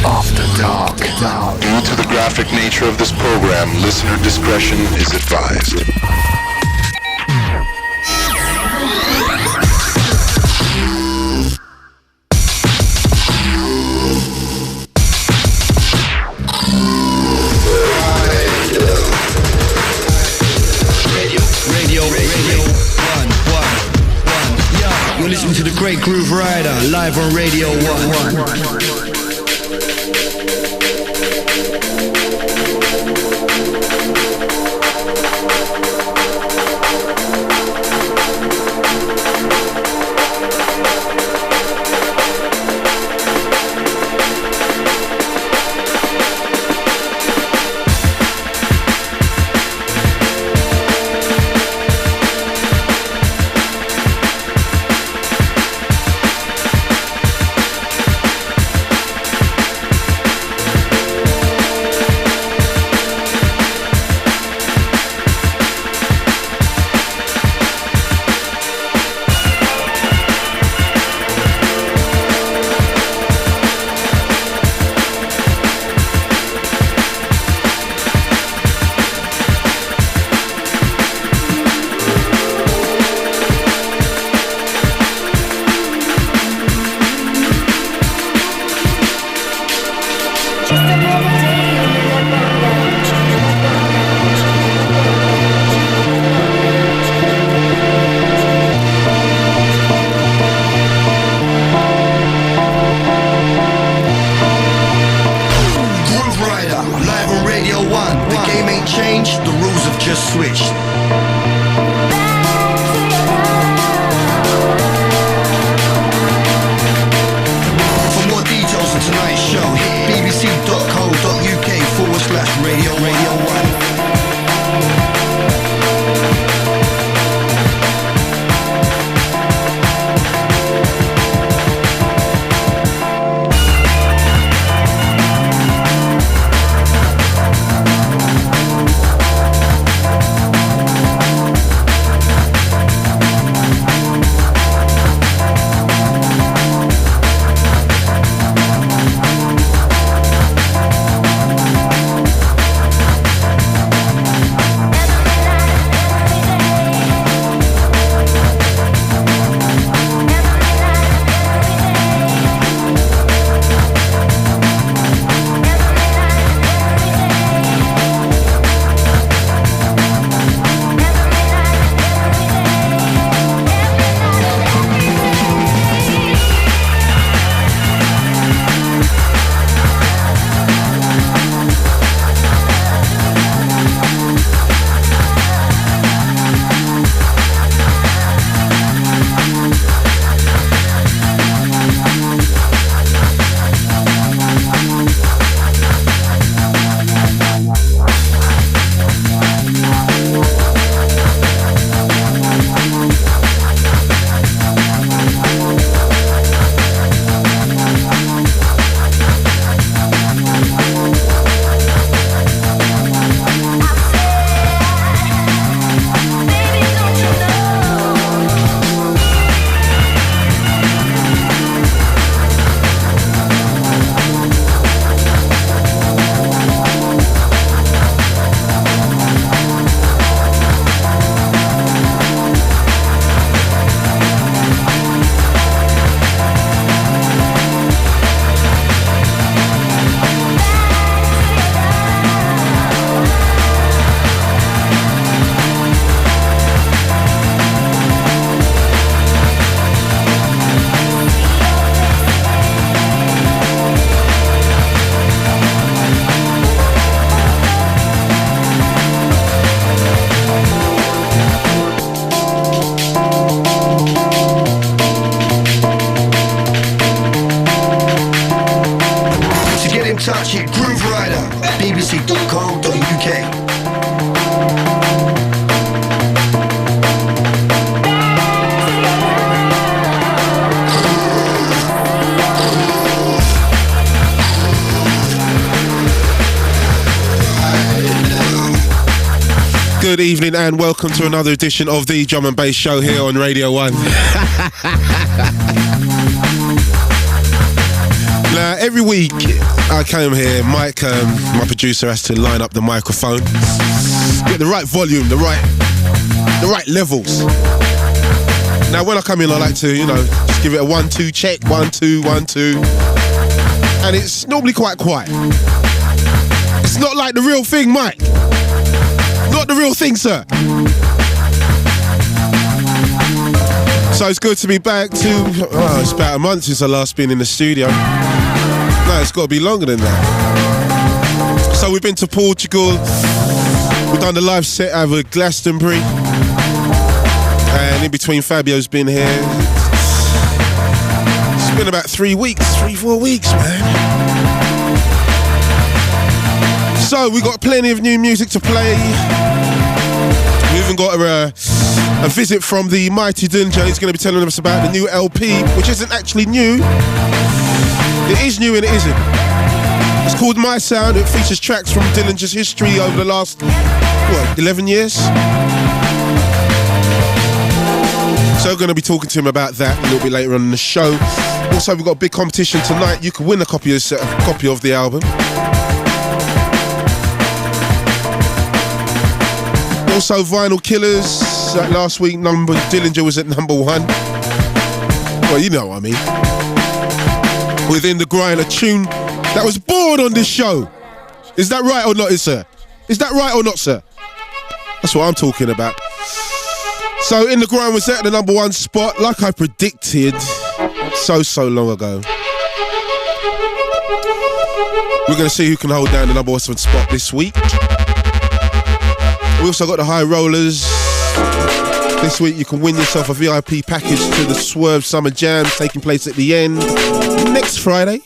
After Dark. Due to the graphic nature of this program, listener discretion is advised. You're listening to the great Grooverider live on Radio 1. Good evening and welcome to another edition of the Drum and Bass Show here on Radio 1. Now, every week I came here, Mike, my producer, has to line up the microphone, get the right volume, the right levels. Now when I come in, I like to, just give it a 1-2 check, 1-2, 1-2, and it's normally quite quiet. It's not like the real thing, Mike. Not the real thing, sir. So it's good to be back to, it's about a month since I last been in the studio. No, it's got to be longer than that. So we've been to Portugal. We've done the live set over Glastonbury. And in between, Fabio's been here. It's been about 3 weeks, 3-4 weeks, man. So we got plenty of new music to play. We even got a visit from the mighty Dillinja. He's going to be telling us about the new LP, which isn't actually new. It is new and it isn't. It's called My Sound. It features tracks from Dillinja's history over the last, 11 years? So we're going to be talking to him about that a little bit later on in the show. Also, we've got a big competition tonight. You can win a copy of the album. Also, Vinyl Killers. Last week, Dillinja was at number 1. Well, you know what I mean. Within the Grind, a tune that was born on this show. Is that right or not, sir? Is that right or not, sir? That's what I'm talking about. So, In the Grind was at the number 1 spot, like I predicted so long ago. We're going to see who can hold down the number 1 spot this week. We also got the High Rollers. This week you can win yourself a VIP package to the Swerve Summer Jams taking place at the end next Friday.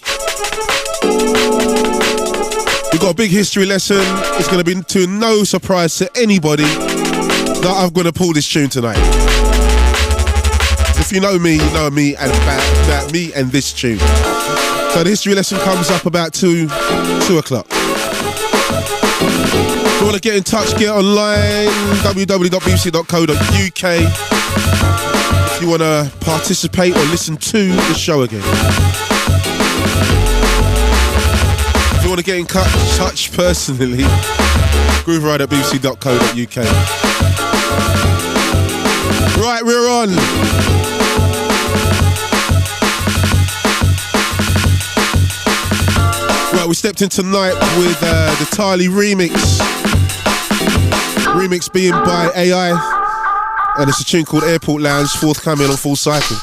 We've got a big history lesson. It's going to be to no surprise to anybody that I'm going to pull this tune tonight. If you know me, you know me and about me and this tune. So the history lesson comes up about 2 o'clock. If you want to get in touch, get online, www.bbc.co.uk. If you want to participate or listen to the show again. If you want to get in touch personally, Grooverider@bbc.co.uk. Right, we're on. Right, we stepped in tonight with the Tali remix. Remix being by AI, and it's a tune called Airport Lounge, forthcoming on Full Cycle.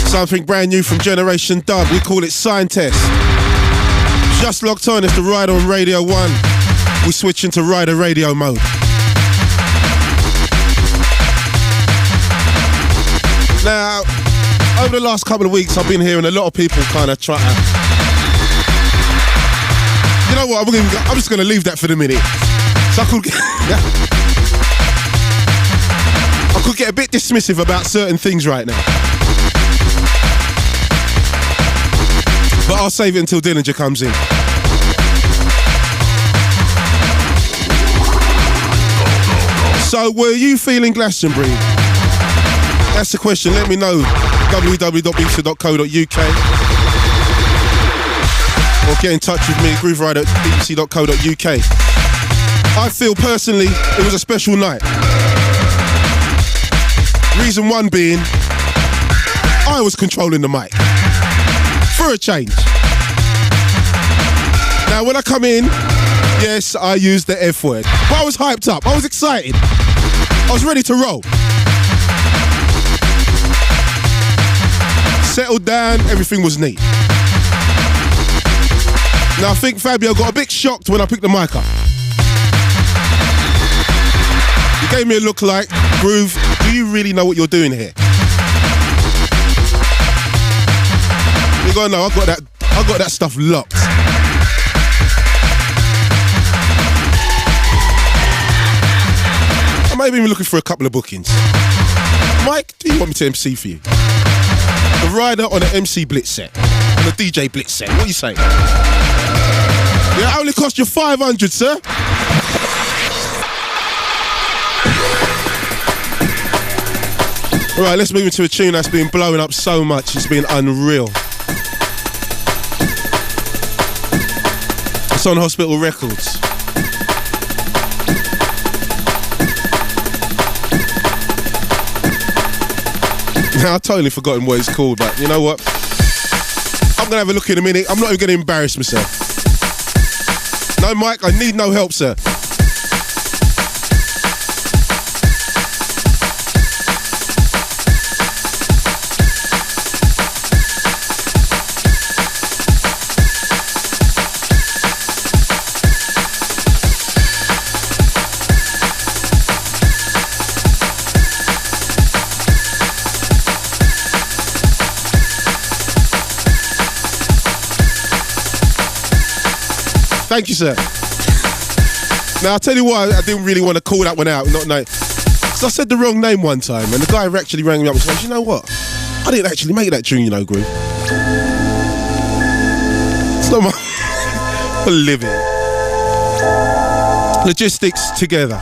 Something brand new from Generation Dub, we call it Sign Test. Just locked on, it's the Rider on Radio 1. We switch into Rider radio mode. Now, over the last couple of weeks, I've been hearing a lot of people kind of try to... You know what, I'm just going to leave that for the minute. So I could get a bit dismissive about certain things right now. But I'll save it until Dillinja comes in. So, were you feeling Glastonbury? That's the question. Let me know. www.bbc.co.uk or get in touch with me, Grooverider@bbc.co.uk. I feel personally it was a special night. Reason one being, I was controlling the mic. For a change. Now when I come in, yes, I used the F word. But I was hyped up, I was excited. I was ready to roll. Settled down, everything was neat. Now I think Fabio got a bit shocked when I picked the mic up. He gave me a look like, Groove, do you really know what you're doing here? You gotta know, I got that stuff locked. I might even looking for a couple of bookings. Mike, do you want me to MC for you? The Rider on an MC Blitz set, on a DJ Blitz set. What are you saying? Yeah, it only cost you 500, sir. Right, let's move into a tune that's been blowing up so much, it's been unreal. It's on Hospital Records. Now, I've totally forgotten what it's called, but you know what? I'm gonna have a look in a minute. I'm not even gonna embarrass myself. No, Mike, I need no help, sir. Thank you, sir. Now, I'll tell you why I didn't really want to call that one out. Because I said the wrong name one time, and the guy actually rang me up and said, you know what? I didn't actually make that tune, you know, Groove. It's not my living. Logistics together.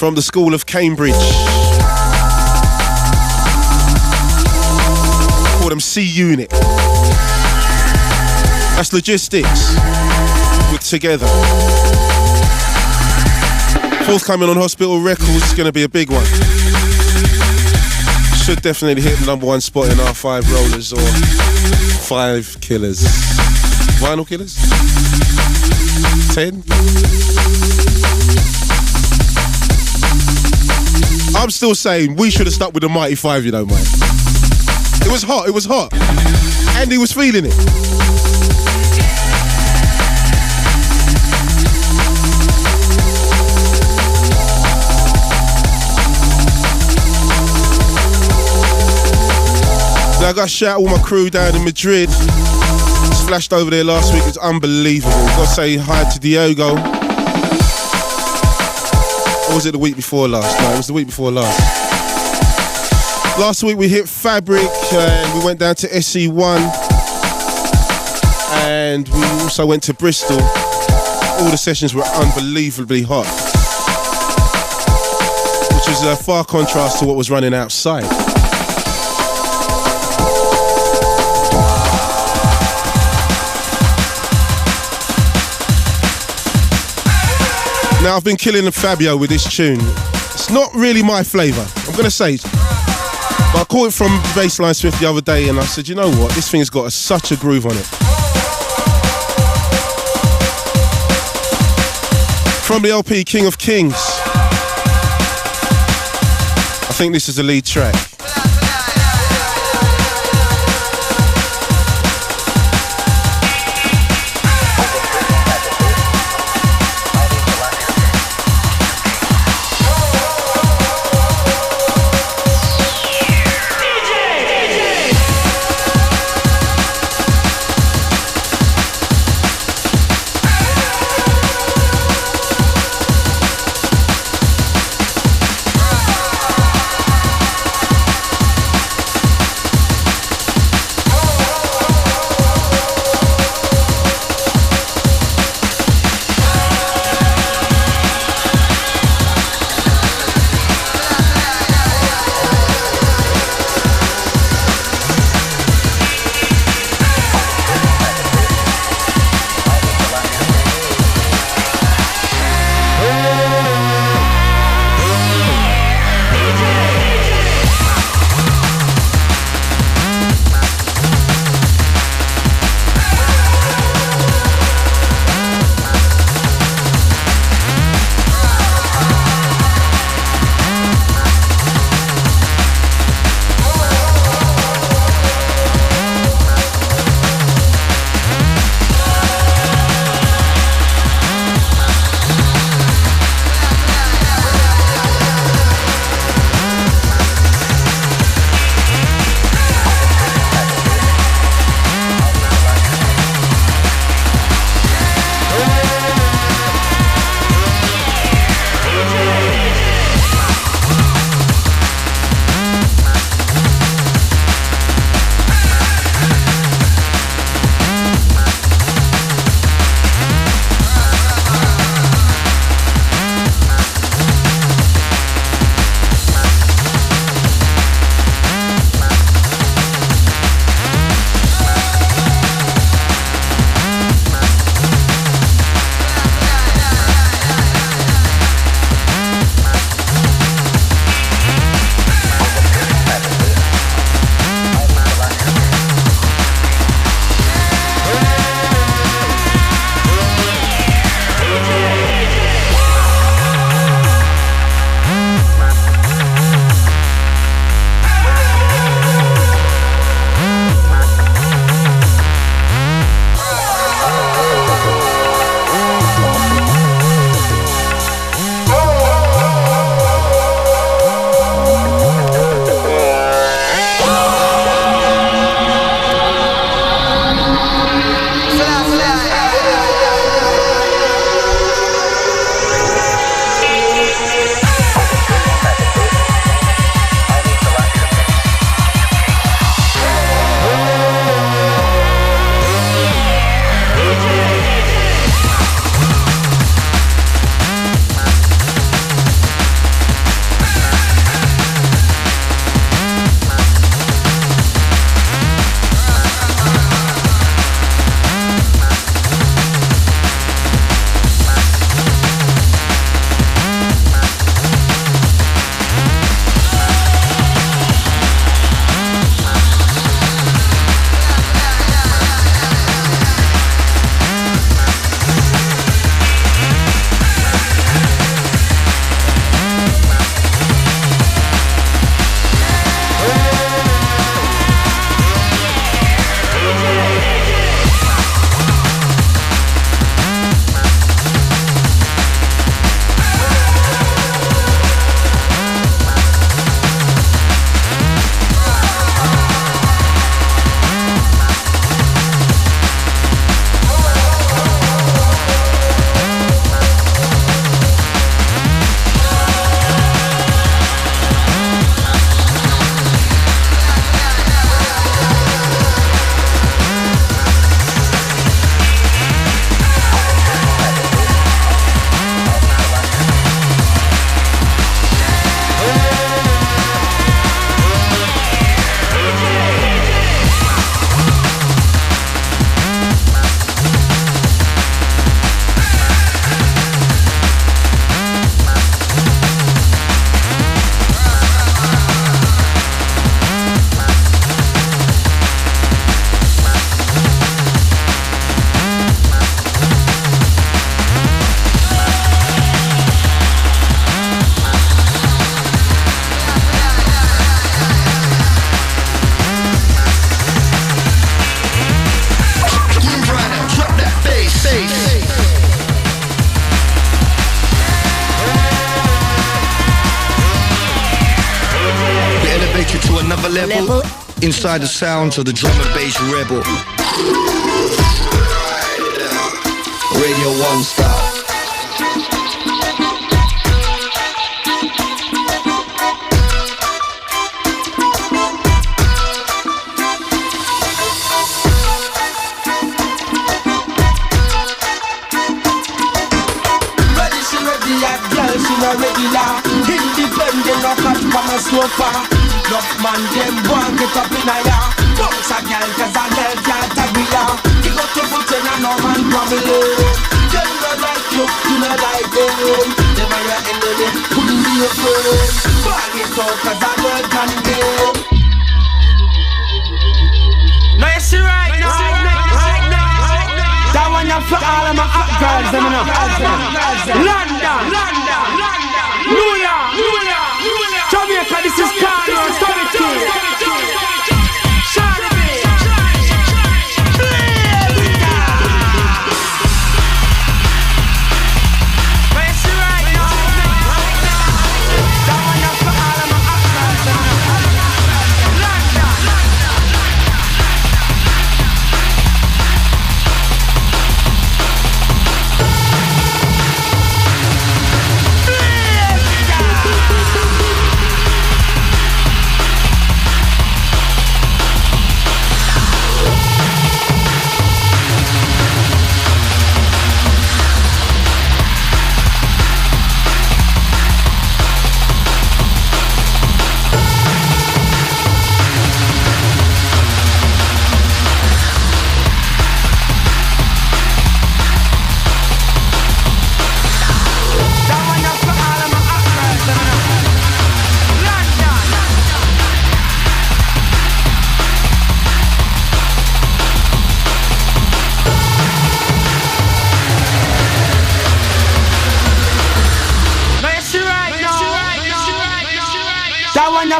from the School of Cambridge. Call them C Unit. That's logistics with Together. Forthcoming on Hospital Records, gonna be a big one. Should definitely hit the #1 spot in R5 Rollers or 5 Killers. Vinyl Killers? 10? I'm still saying we should have stuck with the Mighty 5, you know, mate. It was hot, it was hot. Andy was feeling it. Now I got to shout all my crew down in Madrid. Splashed over there last week, it's unbelievable. Got to say hi to Diogo. Or was it the week before last? No, it was the week before last. Last week we hit Fabric and we went down to SE1. And we also went to Bristol. All the sessions were unbelievably hot. Which is a far contrast to what was running outside. Now I've been killing the Fabio with this tune. It's not really my flavour, I'm gonna say. But I caught it from Bassline Swift the other day and I said, you know what, this thing's got such a groove on it. From the LP King of Kings. I think this is the lead track. another level inside the sounds of the drum and bass rebel. Radio 1 style. Regular, independent, no cut from a sofa. Enough man, them want get up in a ya. Bounce a girl, cause a girl can't agree ya. You got to put in a no man problem. Them not like you, you not like them. Them are your enemy, couldn't be your friend. Ball it out, cause a girl can game. Now you see right now, that one you for all of my hot girls, them know. London. New York, Jamaica, this is Carlos, Story.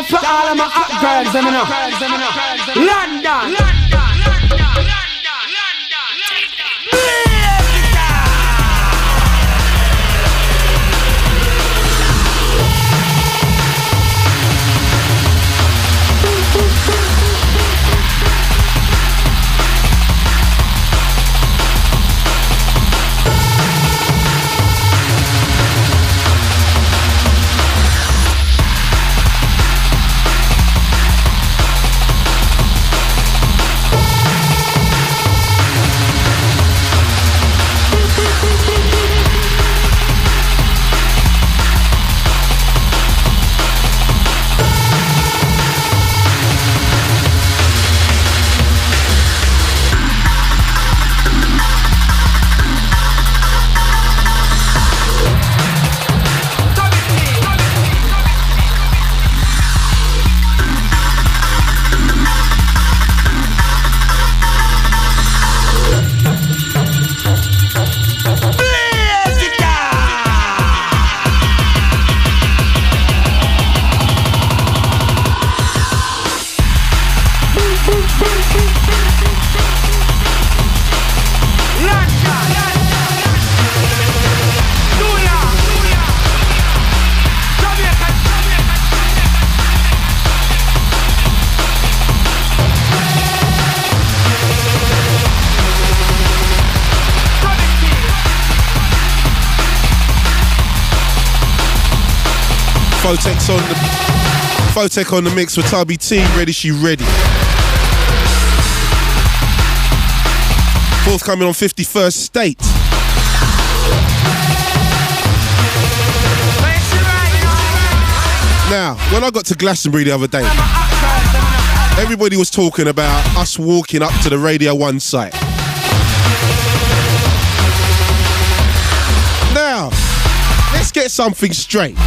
For all of my hot girls, them know. London. Photek on the mix for Tubby T. Ready, she ready. Forthcoming on 51st State. Now, when I got to Glastonbury the other day, everybody was talking about us walking up to the Radio 1 site. Now, let's get something straight.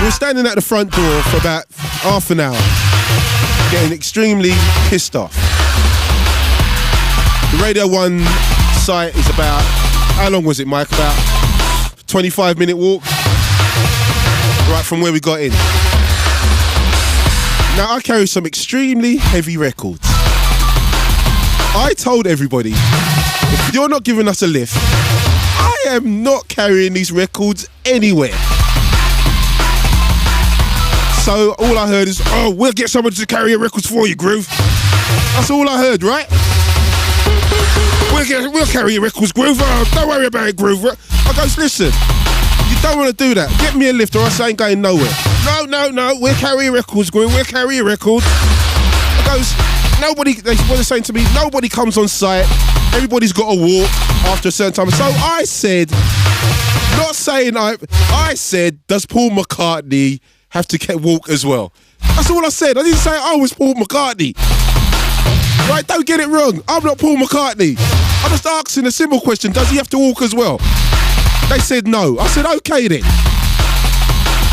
We were standing at the front door for about half an hour, getting extremely pissed off. The Radio 1 site is about, how long was it, Mike? About 25-minute walk, right from where we got in. Now, I carry some extremely heavy records. I told everybody, if you're not giving us a lift, I am not carrying these records anywhere. So all I heard is, oh, we'll get someone to carry your records for you, Groove. That's all I heard, right? We'll carry your records, Groove. Oh, don't worry about it, Groove. I goes, listen, you don't want to do that. Get me a lift or else I ain't going nowhere. No, we'll carry your records, Groove. We'll carry your records. I goes, what they're saying to me, nobody comes on site. Everybody's got to walk after a certain time. So I said, I said, does Paul McCartney have to walk as well? That's all I said. I didn't say, oh, it's Paul McCartney. Right, don't get it wrong. I'm not Paul McCartney. I'm just asking a simple question. Does he have to walk as well? They said no. I said, okay then.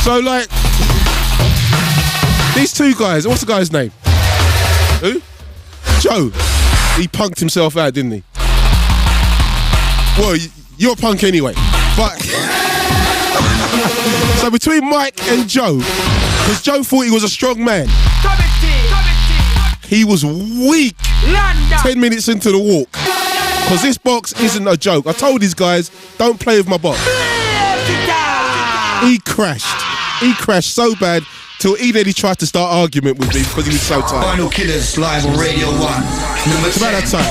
So, like, these two guys, what's the guy's name? Who? Joe. He punked himself out, didn't he? Well, you're a punk anyway. But so between Mike and Joe, because Joe thought he was a strong man, he was weak 10 minutes into the walk. Because this box isn't a joke. I told these guys, don't play with my box. He crashed so bad till he nearly tried to start argument with me because he was so tired. Vinyl Killers live on Radio 1. It's about that time.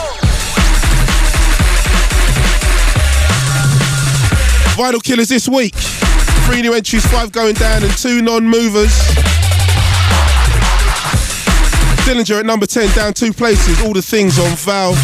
Vinyl Killers this week. 3 new entries, 5 going down and 2 non-movers. Dillinja at number 10, down 2 places. All the things on Val.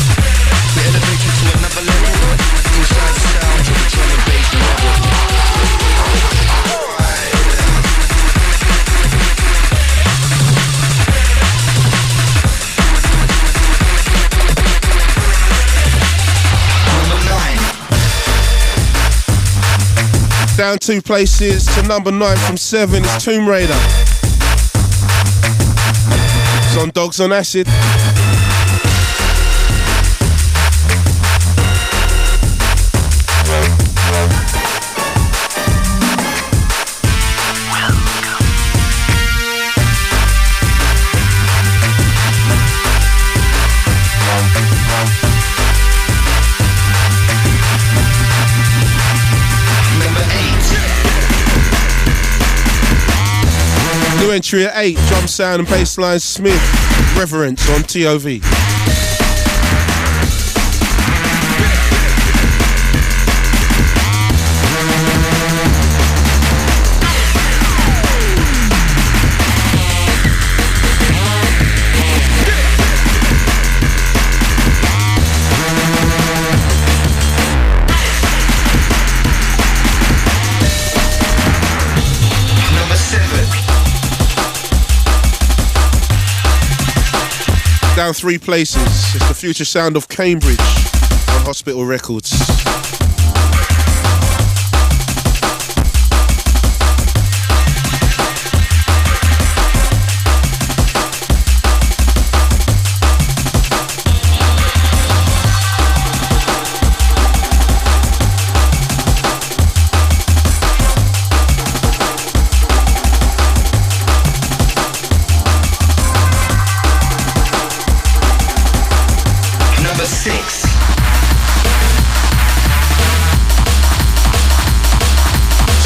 Down 2 places to number 9 from 7 is Tomb Raider. It's on Dogs on Acid. New entry at 8, Drumsound and Bassline Smith, Reverence on TOV. Down 3 places, it's the future sound of Cambridge on Hospital Records.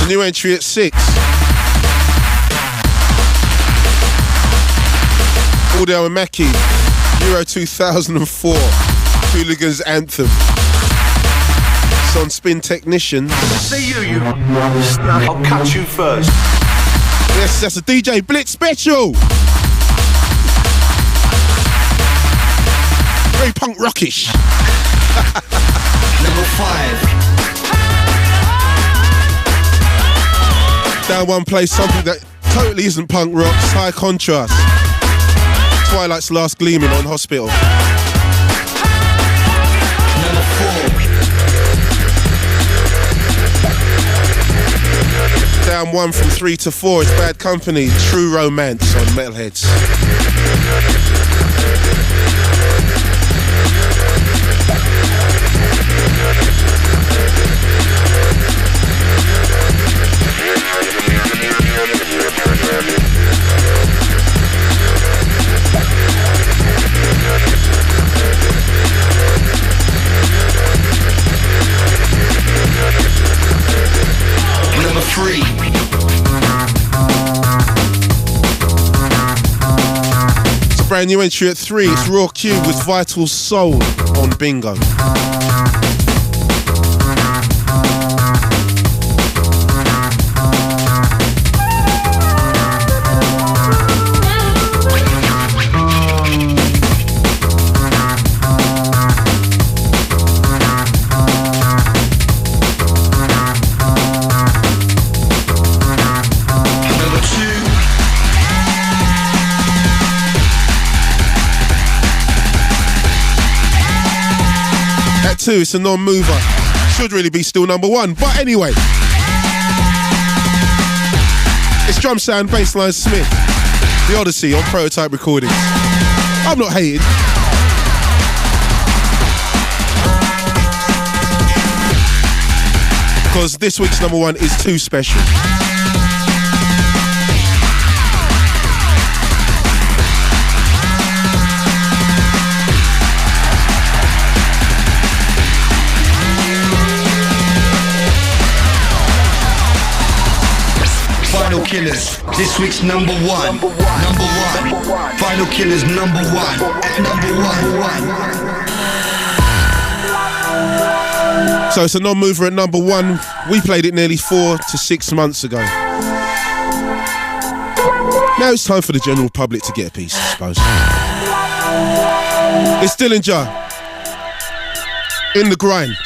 New entry at 6. Audio and Mackie, Euro 2004, Hooligans Anthem. It's on Spin Technicians. See you. I'll catch you first. Yes, that's a DJ Blitz special. Very punk rockish. Number 5. Down 1 place, something that totally isn't punk rock, it's high contrast. Twilight's Last Gleaming on Hospital. Number 4. Down 1 from 3 to 4, it's Bad Company, True Romance on Metalheadz. Number 3. Brand new entry at 3, it's Raw Q with Vital Soul on Bingo. It's a non-mover. Should really be still number 1. But anyway, it's Drumsound, Bassline Smith, the Odyssey on Prototype Recordings. I'm not hating. Because this week's number 1 is too special. Final Killers, this week's number 1. Number 1. Final Killers number 1. At number 1. So it's a non-mover at number 1. We played it nearly 4 to 6 months ago. Now it's time for the general public to get a piece, I suppose. It's Dillinja in the grind.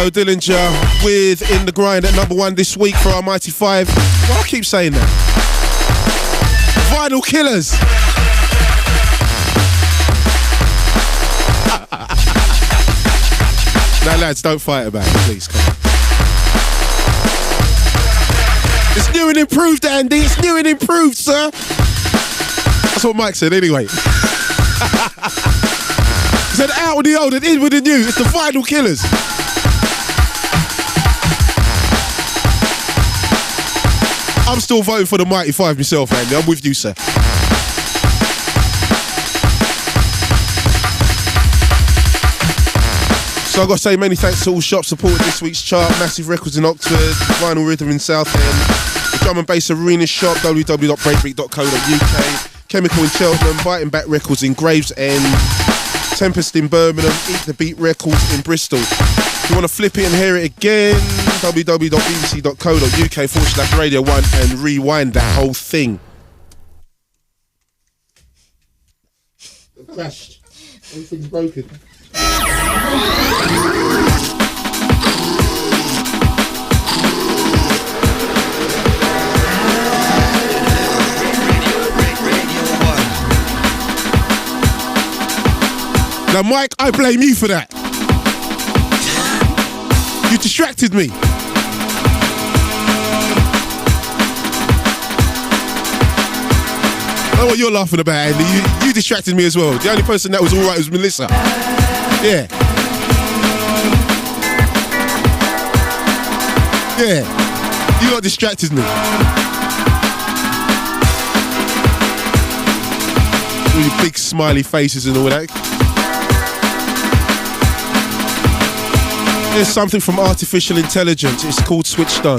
So Dillinja with In the Grind at number 1 this week for our Mighty 5. Well, I keep saying that. Vinyl Killers. Now lads, don't fight about it, please. Come on. It's new and improved, Andy. It's new and improved, sir. That's what Mike said anyway. He said out with the old and in with the new. It's the Vinyl Killers. I'm still voting for the Mighty 5 myself, Andy. I'm with you, sir. So I've got to say many thanks to all shops supported this week's chart. Massive Records in Oxford, Vinyl Rhythm in Southend, the Drum and Bass Arena shop, www.breakbeat.co.uk, Chemical in Cheltenham, Biting Back Records in Gravesend, Tempest in Birmingham, Eat the Beat Records in Bristol. If you want to flip it and hear it again, www.bbc.co.uk/Radio 1 and rewind that whole thing. It crashed. Everything's broken. Now, Mike, I blame you for that. You distracted me. I know what you're laughing about, Andy. You distracted me as well. The only person that was alright was Melissa. Yeah. Yeah. You lot distracted me. All your big smiley faces and all that. There's something from Artificial Intelligence. It's called Switched On.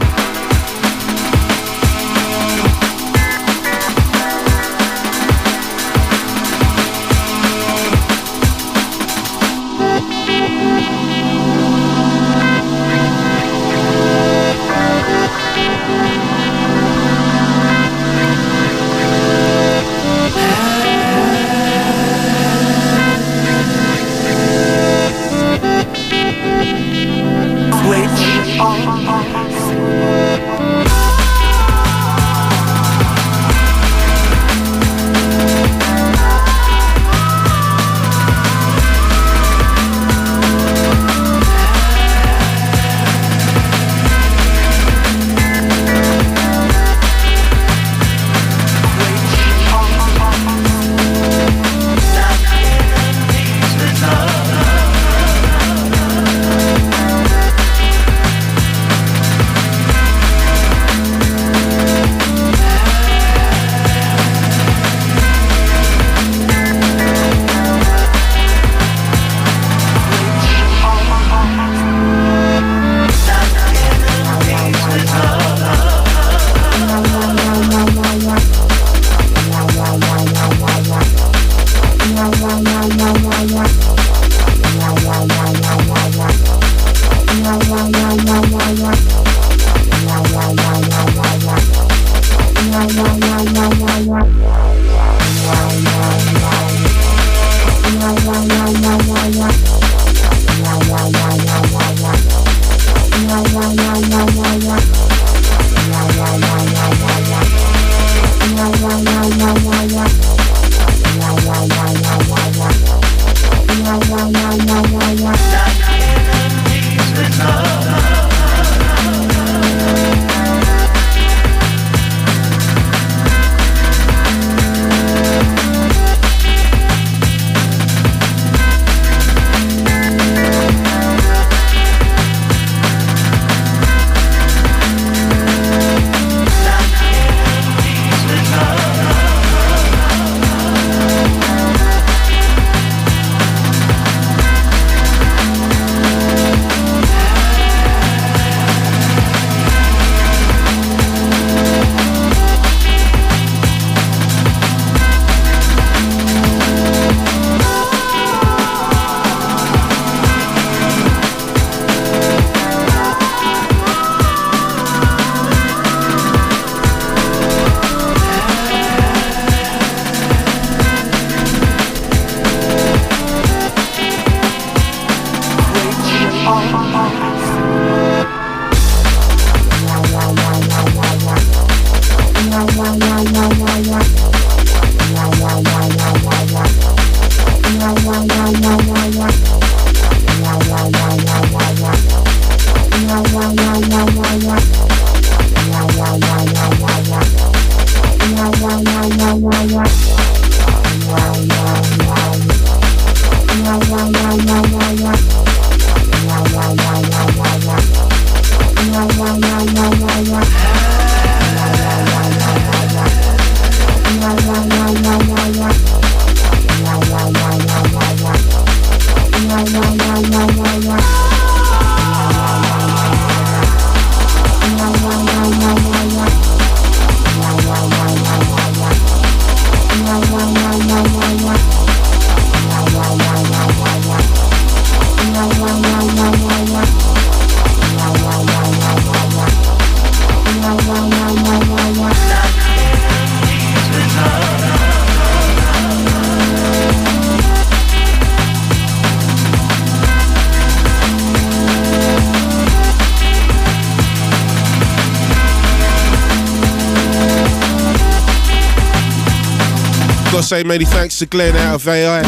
Gotta say many thanks to Glenn out of AI.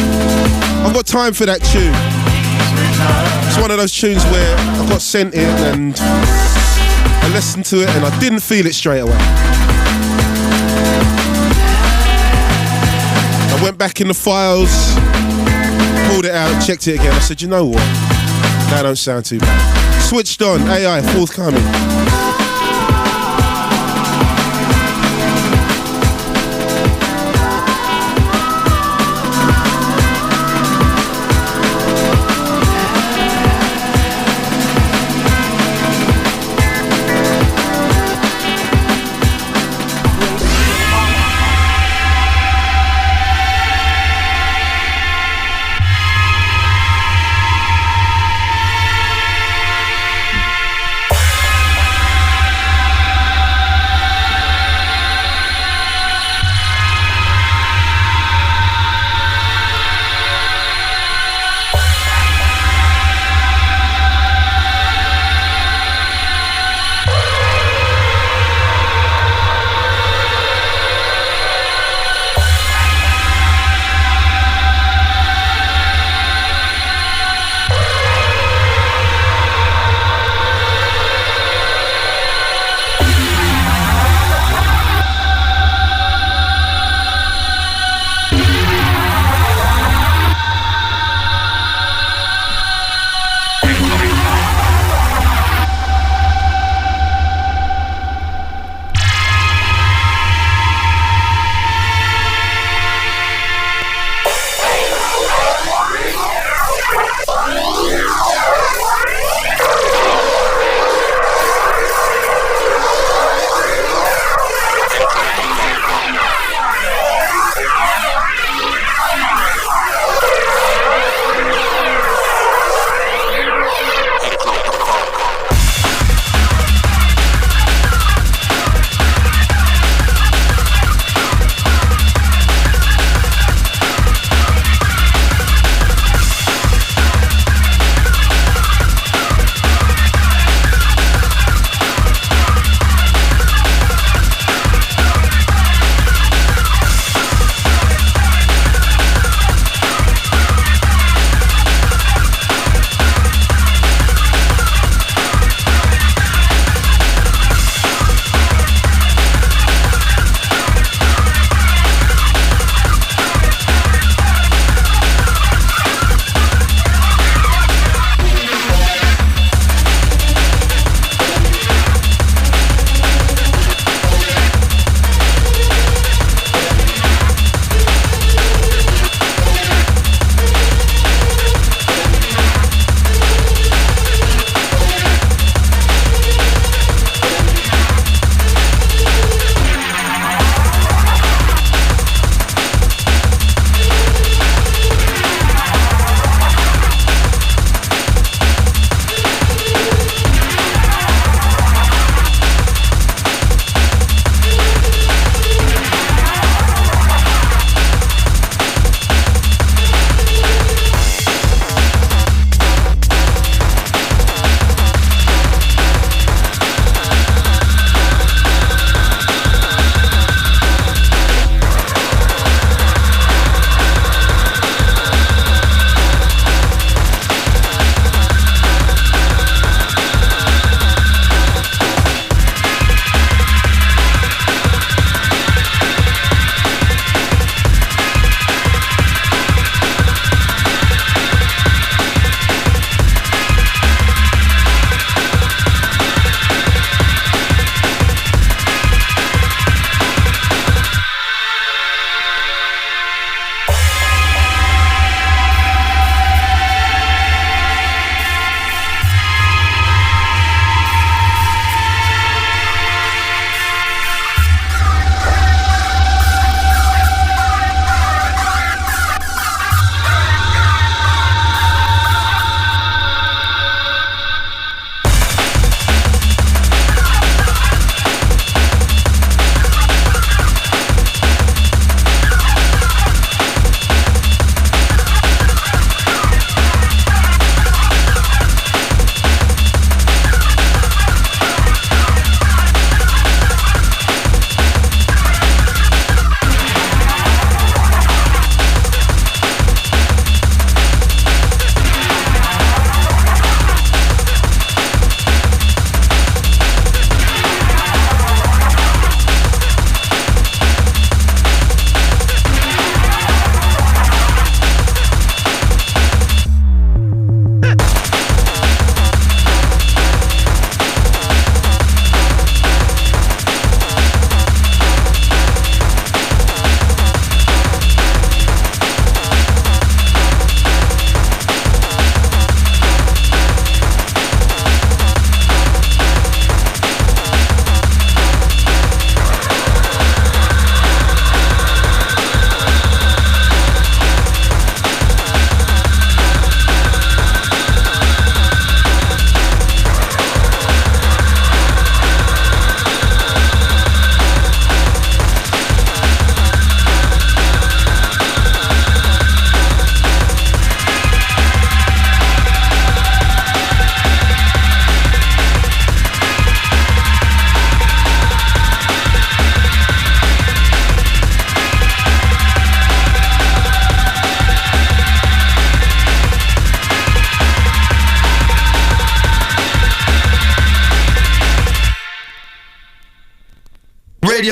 I've got time for that tune. It's one of those tunes where I got sent it and I listened to it and I didn't feel it straight away. I went back in the files, pulled it out, checked it again. I said, you know what? That don't sound too bad. Switched on, AI, forthcoming.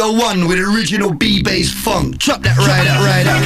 Radio 1 with original B-bass funk. Chop that right up, right up.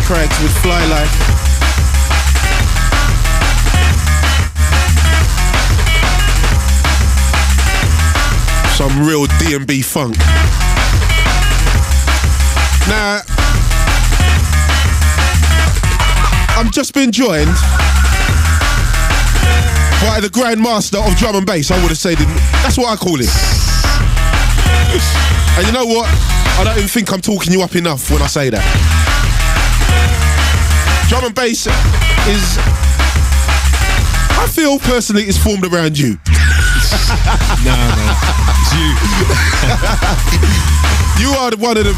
Craigs with Fly Life. Some real D&B funk. Now, I'm just been joined by the Grand Master of drum and bass. I would have said that's what I call him. And you know what? I don't even think I'm talking you up enough when I say that. Drum and bass is, I feel personally, is formed around you. No, it's you. You are one of the.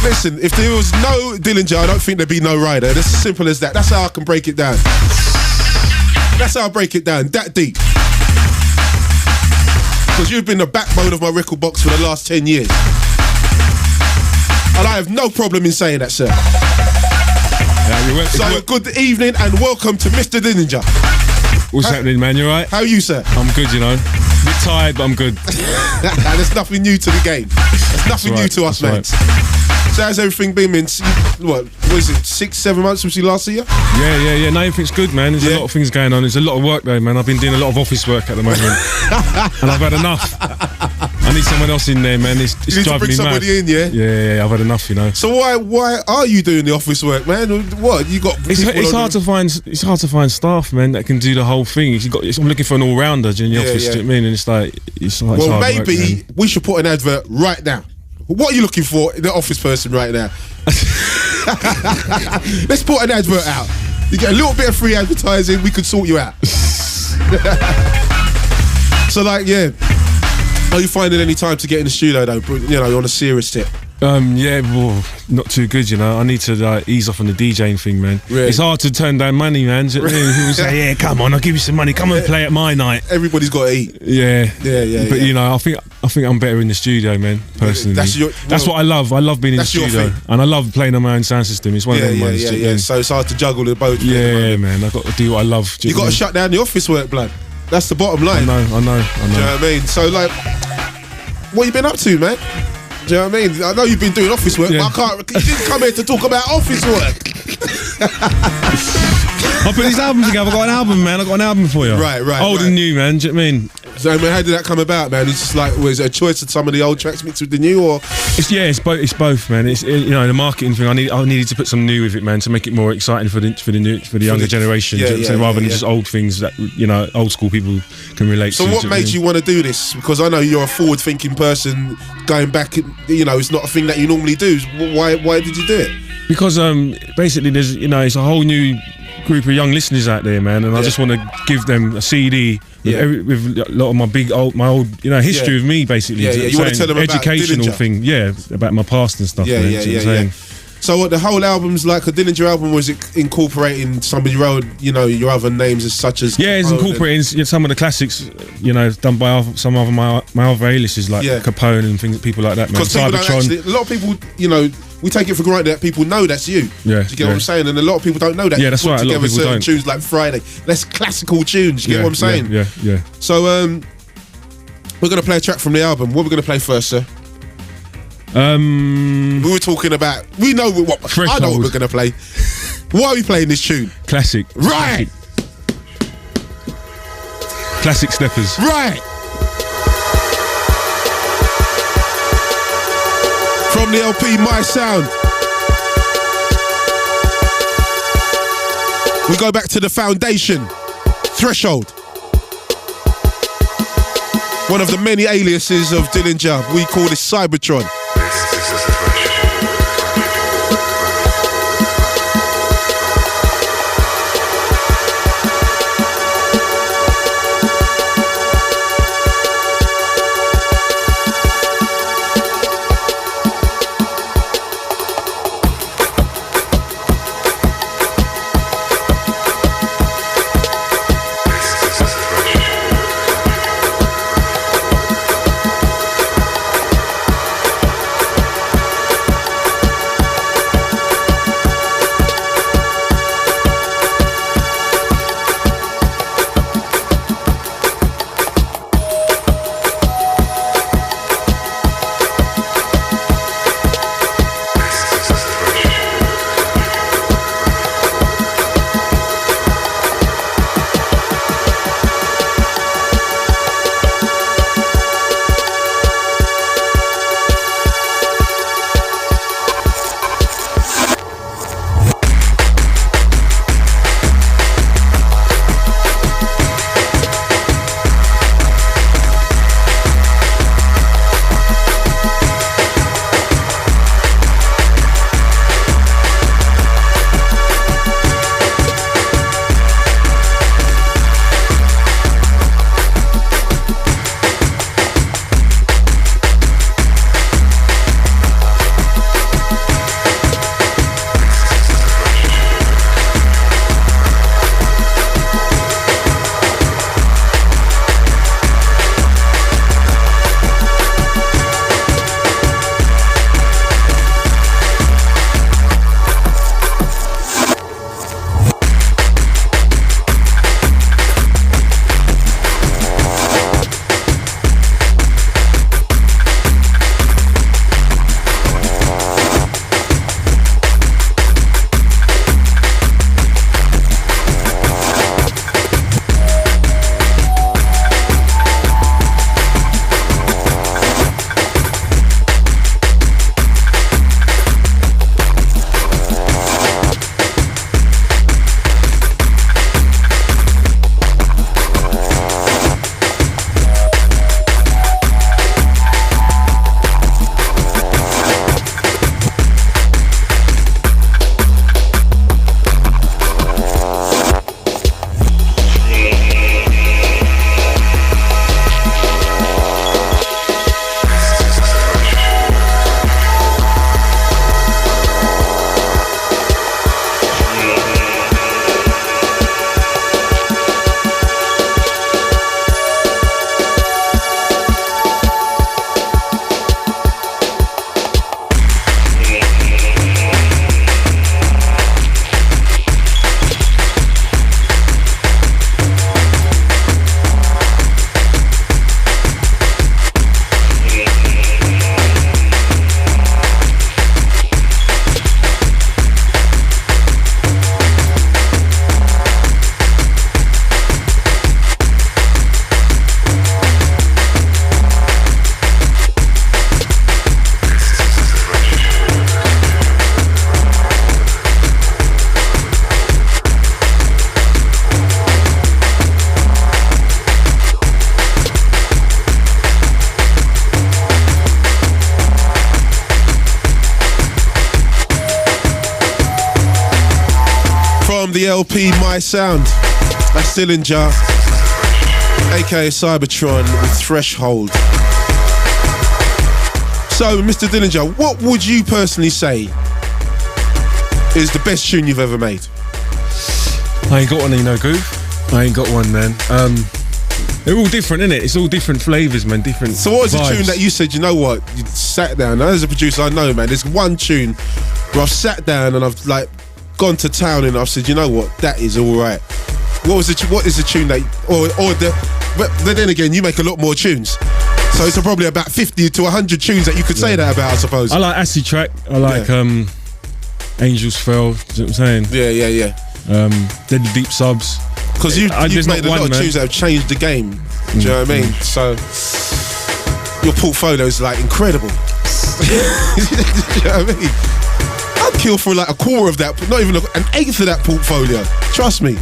Listen, if there was no Dillinja, I don't think there'd be no Rider. It's as simple as that. That's how I can break it down. That's how I break it down. That deep. Because you've been the backbone of my record box for the last 10 years. And I have no problem in saying that, sir. So good evening and welcome to Mr. Dillinja. What's happening, man? You alright? How are you, sir? I'm good, you know. A bit tired, but I'm good. There's nothing new to the game. There's nothing new to us, mate. So how's everything been? What is it, 6-7 months since you last see you? Yeah. No, everything's good, man. There's a lot of things going on. There's a lot of work though, man. I've been doing a lot of office work at the moment. And I've had enough. I need someone else in there, man. It's driving me mad. You need to bring somebody in, yeah? Yeah, I've had enough, you know. So why are you doing the office work, man? What, you got... It's hard to find staff, man, that can do the whole thing. I'm looking for an all-rounder in the office, do you know what I mean? And it's well, hard maybe work, we should put an advert right now. What are you looking for in the office person right now? Let's put an advert out. You get a little bit of free advertising, we could sort you out. So like, yeah. Are you finding any time to get in the studio though, you know, on a serious tip? Yeah, well, not too good, you know. I need to ease off on the DJing thing, man. Really? It's hard to turn down money, man. Do you know what I mean? People say, yeah, come on, I'll give you some money. Come and play at my night. Everybody's got to eat. Yeah. But you know, I think I'm better in the studio, man. Personally, that's what I love. I love being in the studio, and I love playing on my own sound system. It's one of them ones. Yeah. So it's hard to juggle the both. Yeah, man. I've got to do what I love. You got to shut down the office work, blood. That's the bottom line. I know. Do you know what I mean? So like, what you been up to, man? Do you know what I mean? I know you've been doing office work, but you didn't come here to talk about office work. I put these albums together. I've got an album, man. I've got an album for you. Right. Old and new, man. Do you know what I mean? So, man, how did that come about, man? It's just like, was it a choice of some of the old tracks mixed with the new, or? It's both, man. You know, the marketing thing. I needed to put some new with it, man, to make it more exciting for the younger generation. Rather than just old things that, you know, old school people can relate to. So what made you want to do this? Because I know you're a forward-thinking person. Going back, you know, it's not a thing that you normally do. Why did you do it? Because basically, there's, you know, it's a whole new group of young listeners out there, man, and I just want to give them a CD with a lot of my old, you know, history of me, basically. You want to tell them about educational Dillinja thing, about my past and stuff. Yeah. So what, the whole album's like a Dillinja album? Was it incorporating some of your other names as such as? Yeah, it's incorporating some of the classics, you know, done by some of my other A-listers like Capone and things, people like that, man. Because a lot of people, you know, we take it for granted that people know that's you. Yeah. Do you get what I'm saying? And a lot of people don't know that. Yeah, that's right. A lot of people don't. Tunes like Friday, that's classical tunes. You get what I'm saying? Yeah. So we're gonna play a track from the album. What are we gonna play first, sir? We were talking about. We know what. I know what we're gonna play. Why are we playing this tune? Classic. Right. Classic steppers. Right. From the LP My Sound. We go back to the foundation. Threshold. One of the many aliases of Dillinja. We call this Cybertron. the LP My Sound. That's Dillinja, aka Cybertron with Threshold. So, Mr. Dillinja, what would you personally say is the best tune you've ever made? I ain't got one, you know, Groove. I ain't got one, man. They're all different, innit? It's all different flavours, man, different So what was vibes. the tune that you said, you know what, you sat down, now as a producer I know, man, there's one tune where I've sat down and I've like gone to town and I've said, you know what, that is alright. What is the tune that, but then again, you make a lot more tunes. So it's probably about 50 to 100 tunes that you could say that about, I suppose. I like Acid Track. I like Angels Fell. Do you know what I'm saying? Yeah. Deadly Deep Subs. Because you've made a lot of tunes that have changed the game. Do you know what I mean? So your portfolio is like incredible. Do you know what I mean? I'd kill for like a quarter of that, not even an eighth of that portfolio. Trust me.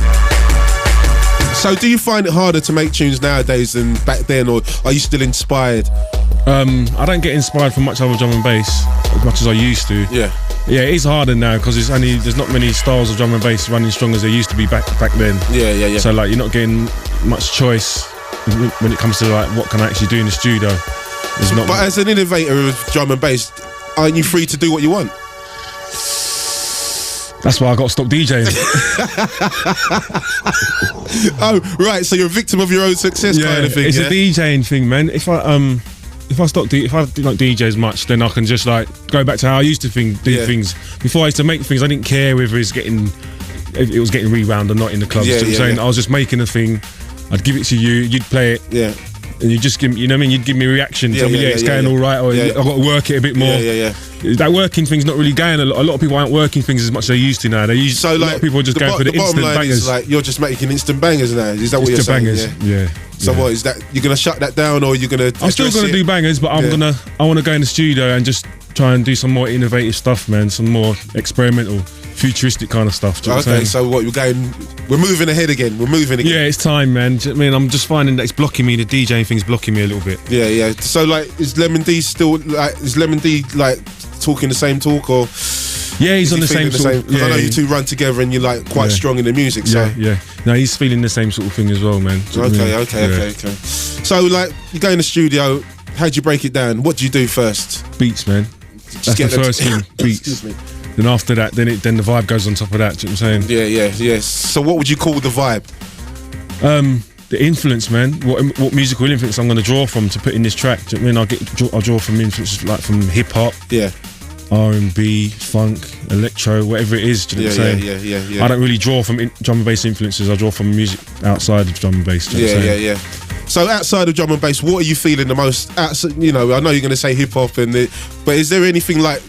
So do you find it harder to make tunes nowadays than back then, or are you still inspired? I don't get inspired from much other drum and bass as much as I used to. Yeah, it is harder now because there's not many styles of drum and bass running strong as there used to be back then. Yeah. So like you're not getting much choice when it comes to like what can I actually do in the studio. But as an innovator of drum and bass, aren't you free to do what you want? That's why I got to stop DJing. Oh, right. So you're a victim of your own success, kind of thing. It's a DJing thing, man. If I do not DJ as much, then I can just like go back to how I used to do things. Before I used to make things, I didn't care whether it was getting rewound or not in the clubs. I was just making a thing. I'd give it to you. You'd play it. Yeah. And you just give me, you know what I mean? You'd give me a reaction. Tell me, it's going all right, or I've got to work it a bit more. Yeah. That working thing's not really going. A lot of people aren't working things as much as they used to now. A lot of people are just going for the instant bangers. Is like you're just making instant bangers now. Is that what you're saying? Yeah. So what is that? You're gonna shut that down, or you're gonna? I'm still gonna do bangers, but I want to go in the studio and just try and do some more innovative stuff, man. Some more experimental, futuristic kind of stuff. Okay, so what we're moving ahead again. Yeah, it's time, man. I mean, I'm just finding that it's blocking me. The DJing thing's blocking me a little bit. Yeah. So like, is Lemon D talking the same talk, or? Yeah, he's on the same sort of... Because I know you two run together and you're like quite strong in the music, so... Yeah. No, he's feeling the same sort of thing as well, man. Okay. So, like, you go in the studio, how'd you break it down? What do you do first? Beats, man. That's the first thing, beats. Excuse me. Then after that, then the vibe goes on top of that, do you know what I'm saying? Yeah. So what would you call the vibe? The influence, man. What musical influence I'm going to draw from to put in this track. Do you know what I mean? I'll draw from influences like from hip-hop. Yeah. R&B, funk, electro, whatever it is. Do you know what I'm saying? Yeah. I don't really draw from drum and bass influences. I draw from music outside of drum and bass. Do you know what I'm saying? So outside of drum and bass, what are you feeling the most? You know, I know you're going to say hip hop, but is there anything like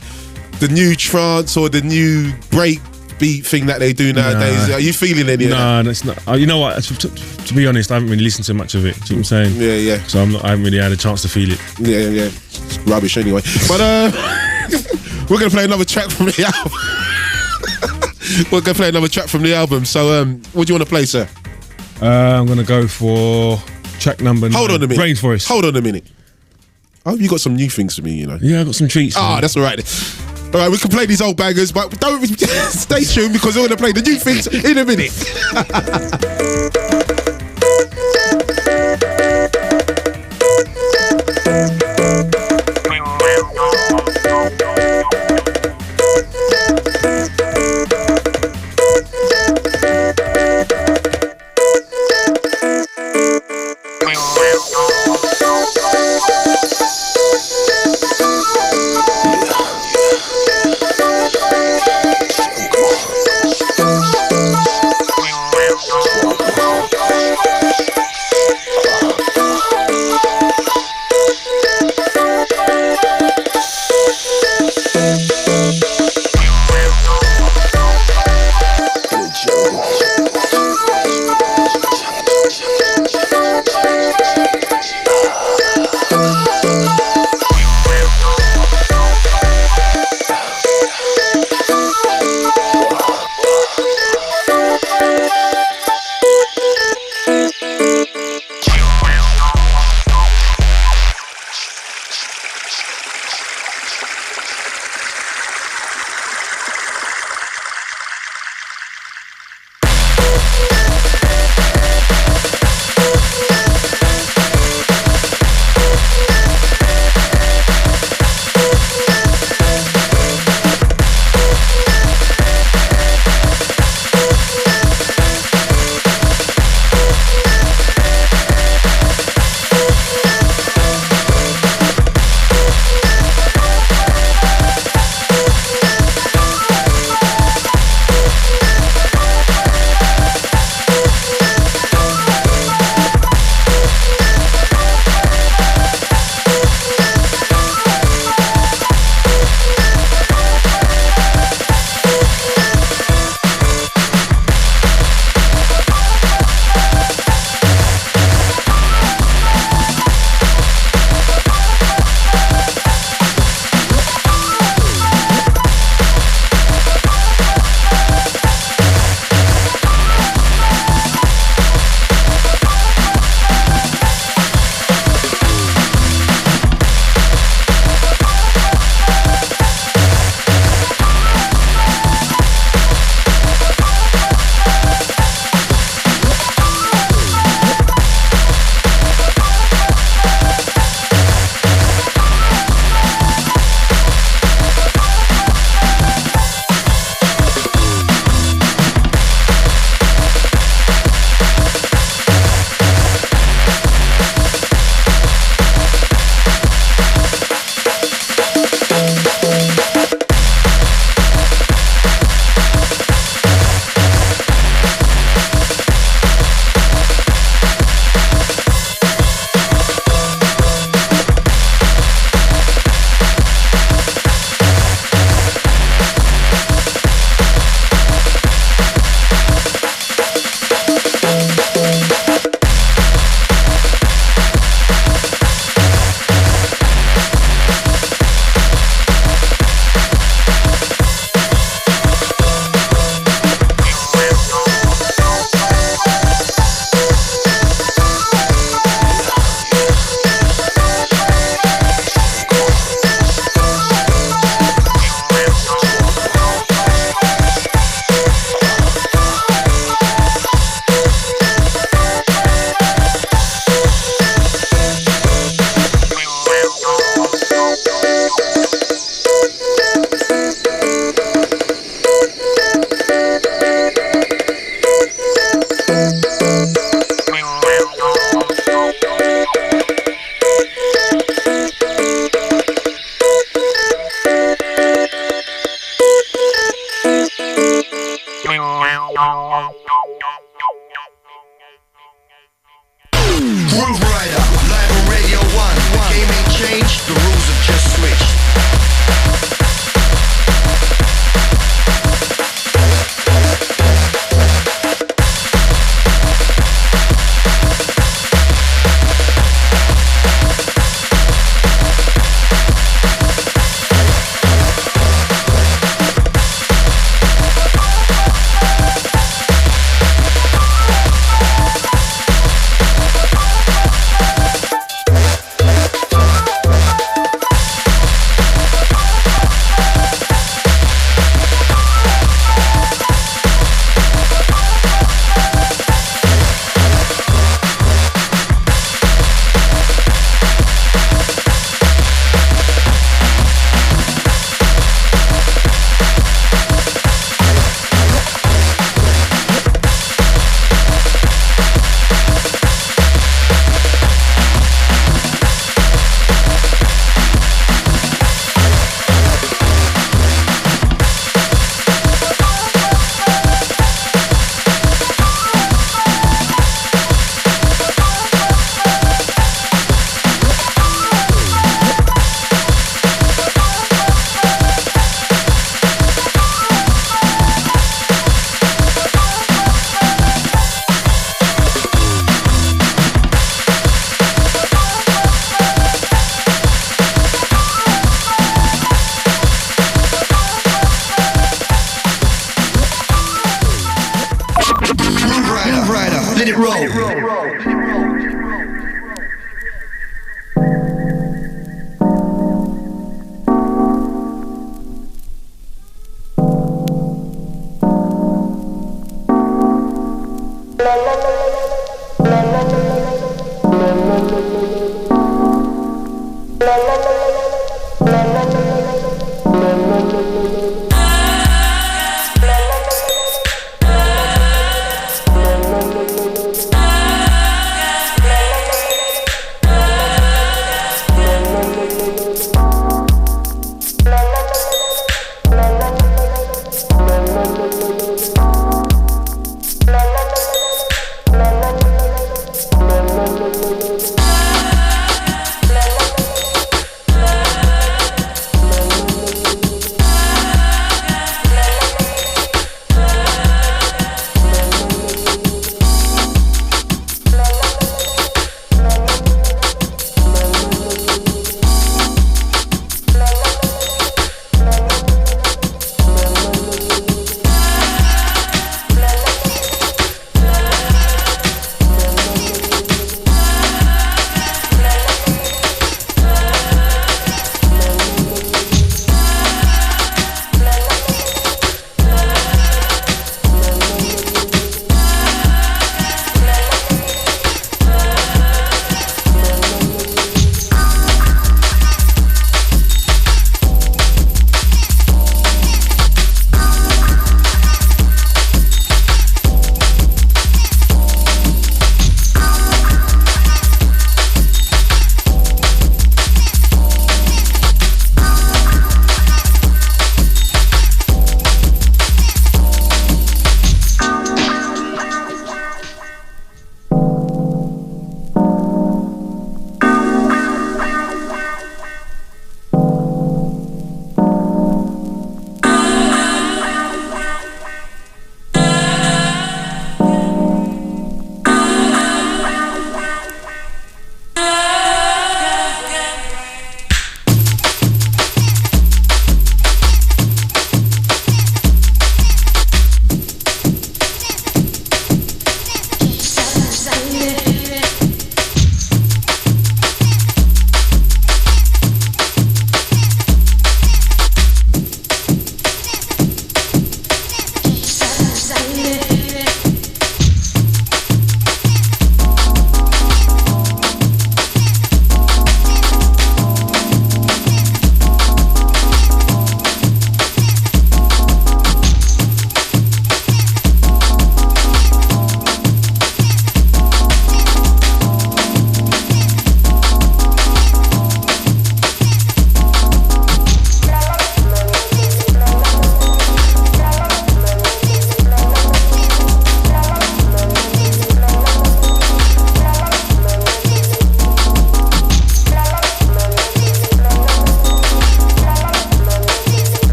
the new trance or the new break beat thing that they do nowadays? Are you feeling any of that? No, that's not. You know what? To be honest, I haven't really listened to much of it. Do you know what I'm saying? Yeah. So I haven't really had a chance to feel it. Yeah. It's rubbish anyway. But we're gonna play another track from the album. So what do you want to play, sir? I'm gonna go for track number 9. Hold on a minute. Rainforest. Hold on a minute. I hope you got some new things for me, you know. Yeah, I got some treats. That's all right. All right, we can play these old bangers, but don't stay tuned because we're gonna play the new things in a minute. Grooverider, live on Radio 1. The game ain't changed, the rules have just switched.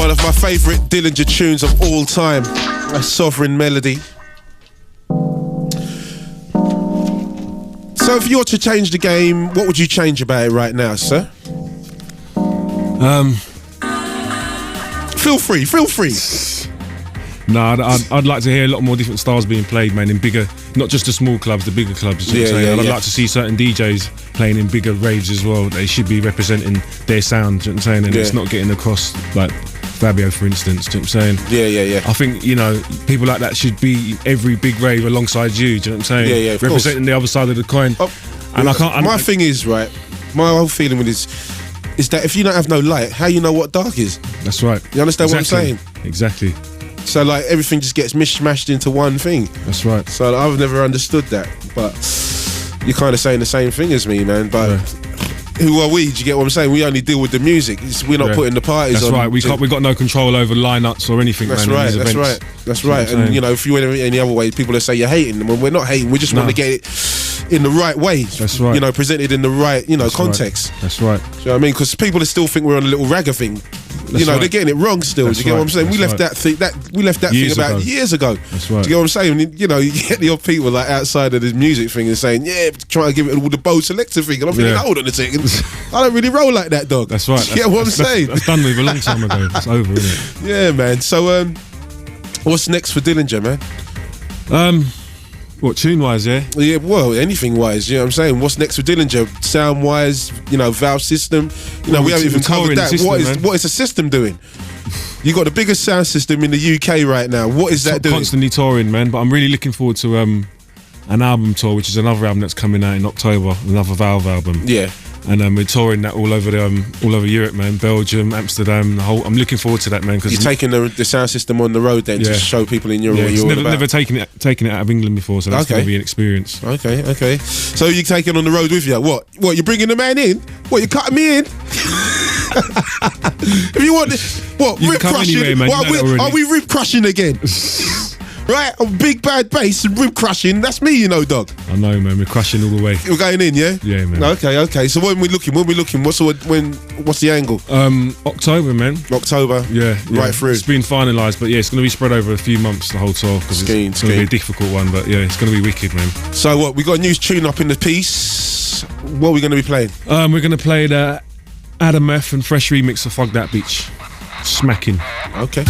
One of my favourite Dillinja tunes of all time, a Sovereign Melody. So if you were to change the game, what would you change about it right now, sir? Feel free. No, I'd like to hear a lot more different styles being played, man, in bigger, not just the small clubs, the bigger clubs. You know what I'm saying? I'd like to see certain DJs playing in bigger raves as well. They should be representing their sound, you know what I'm saying? And it's not getting across, like Fabio, for instance, you know what I'm saying? Yeah. I think, you know, people like that should be every big rave alongside you, do you know what I'm saying? Yeah, representing the other side of the coin. And my thing is, right, my whole feeling with this is that if you don't have no light, how you know what dark is? That's right. You understand what I'm saying? Exactly. So like everything just gets mishmashed into one thing. That's right. So I've never understood that, but you're kind of saying the same thing as me, man. But who are we? Do you get what I'm saying? We only deal with the music. We're not putting the parties on. That's right. We got no control over lineups or anything. That's man, right. That's right. And you know, if you went any other way, people will say you're hating them. When we're not hating, we just want to get it in the right way. That's right. You know, presented in the right, you know, context. Right. That's right. Do you know what I mean? Because people still think we're on a little ragga thing. You know, they're getting it wrong still. Do you get what I'm saying? We left that thing about years ago. That's right. Do you get what I'm saying? You know, you get the odd people like outside of this music thing and saying, trying to give it all the Bo Selector thing. And I'm thinking, hold on a second. I don't really roll like that, dog. That's right. Do you get what I'm saying? That's done with a long time ago. It's over, isn't it? Yeah, man. So, what's next for Dillinja, man? What, tune-wise, yeah? Yeah, well, anything-wise, you know what I'm saying? What's next for Dillinja? Sound-wise, you know, valve system. You know, we haven't even covered that. System, what is the system doing? You got the biggest sound system in the UK right now. What is that doing? Constantly touring, man. But I'm really looking forward to an album tour, which is another album that's coming out in October, another Valve album. Yeah. And we're touring that all over Europe, man. Belgium, Amsterdam, the whole. I'm looking forward to that, man. Cause you're taking the sound system on the road then to show people in Europe what you're all about. Never taken it out of England before, so that's going to be an experience. Okay. So you taking on the road with you? What? You bringing the man in? What? You cutting me in? If you want, you rib crushing? Anyway, man. Are we rib crushing again? Right, big bad bass and rib crushing. That's me, you know, dog. I know, man. We're crushing all the way. We're going in, yeah. Yeah, man. Okay. So when we looking? What's the angle? October, man. October. Yeah. Right through. It's been finalised, but it's going to be spread over a few months, the whole tour, because it's going to be a difficult one. But yeah, it's going to be wicked, man. So what? We got a new tune up in the piece. What are we going to be playing? We're going to play the Adam F and Fresh remix of Fuck That Bitch. Smacking. Okay.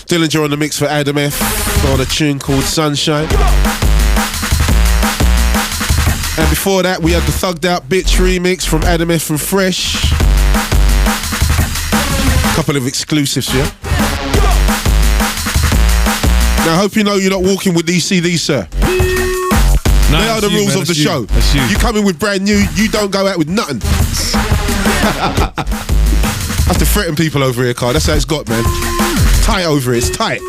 Dillinja on the mix for Adam F on a tune called Sunshine. And before that, we had the Thugged Out Bitch remix from Adam F and Fresh. A couple of exclusives, yeah? Now, I hope you know you're not walking with these CDs, sir. No, they are the rules of the show. You come in with brand new, you don't go out with nothing. I have to threaten people over here, Carl. That's how it's got, man. Tight over it, it's tight.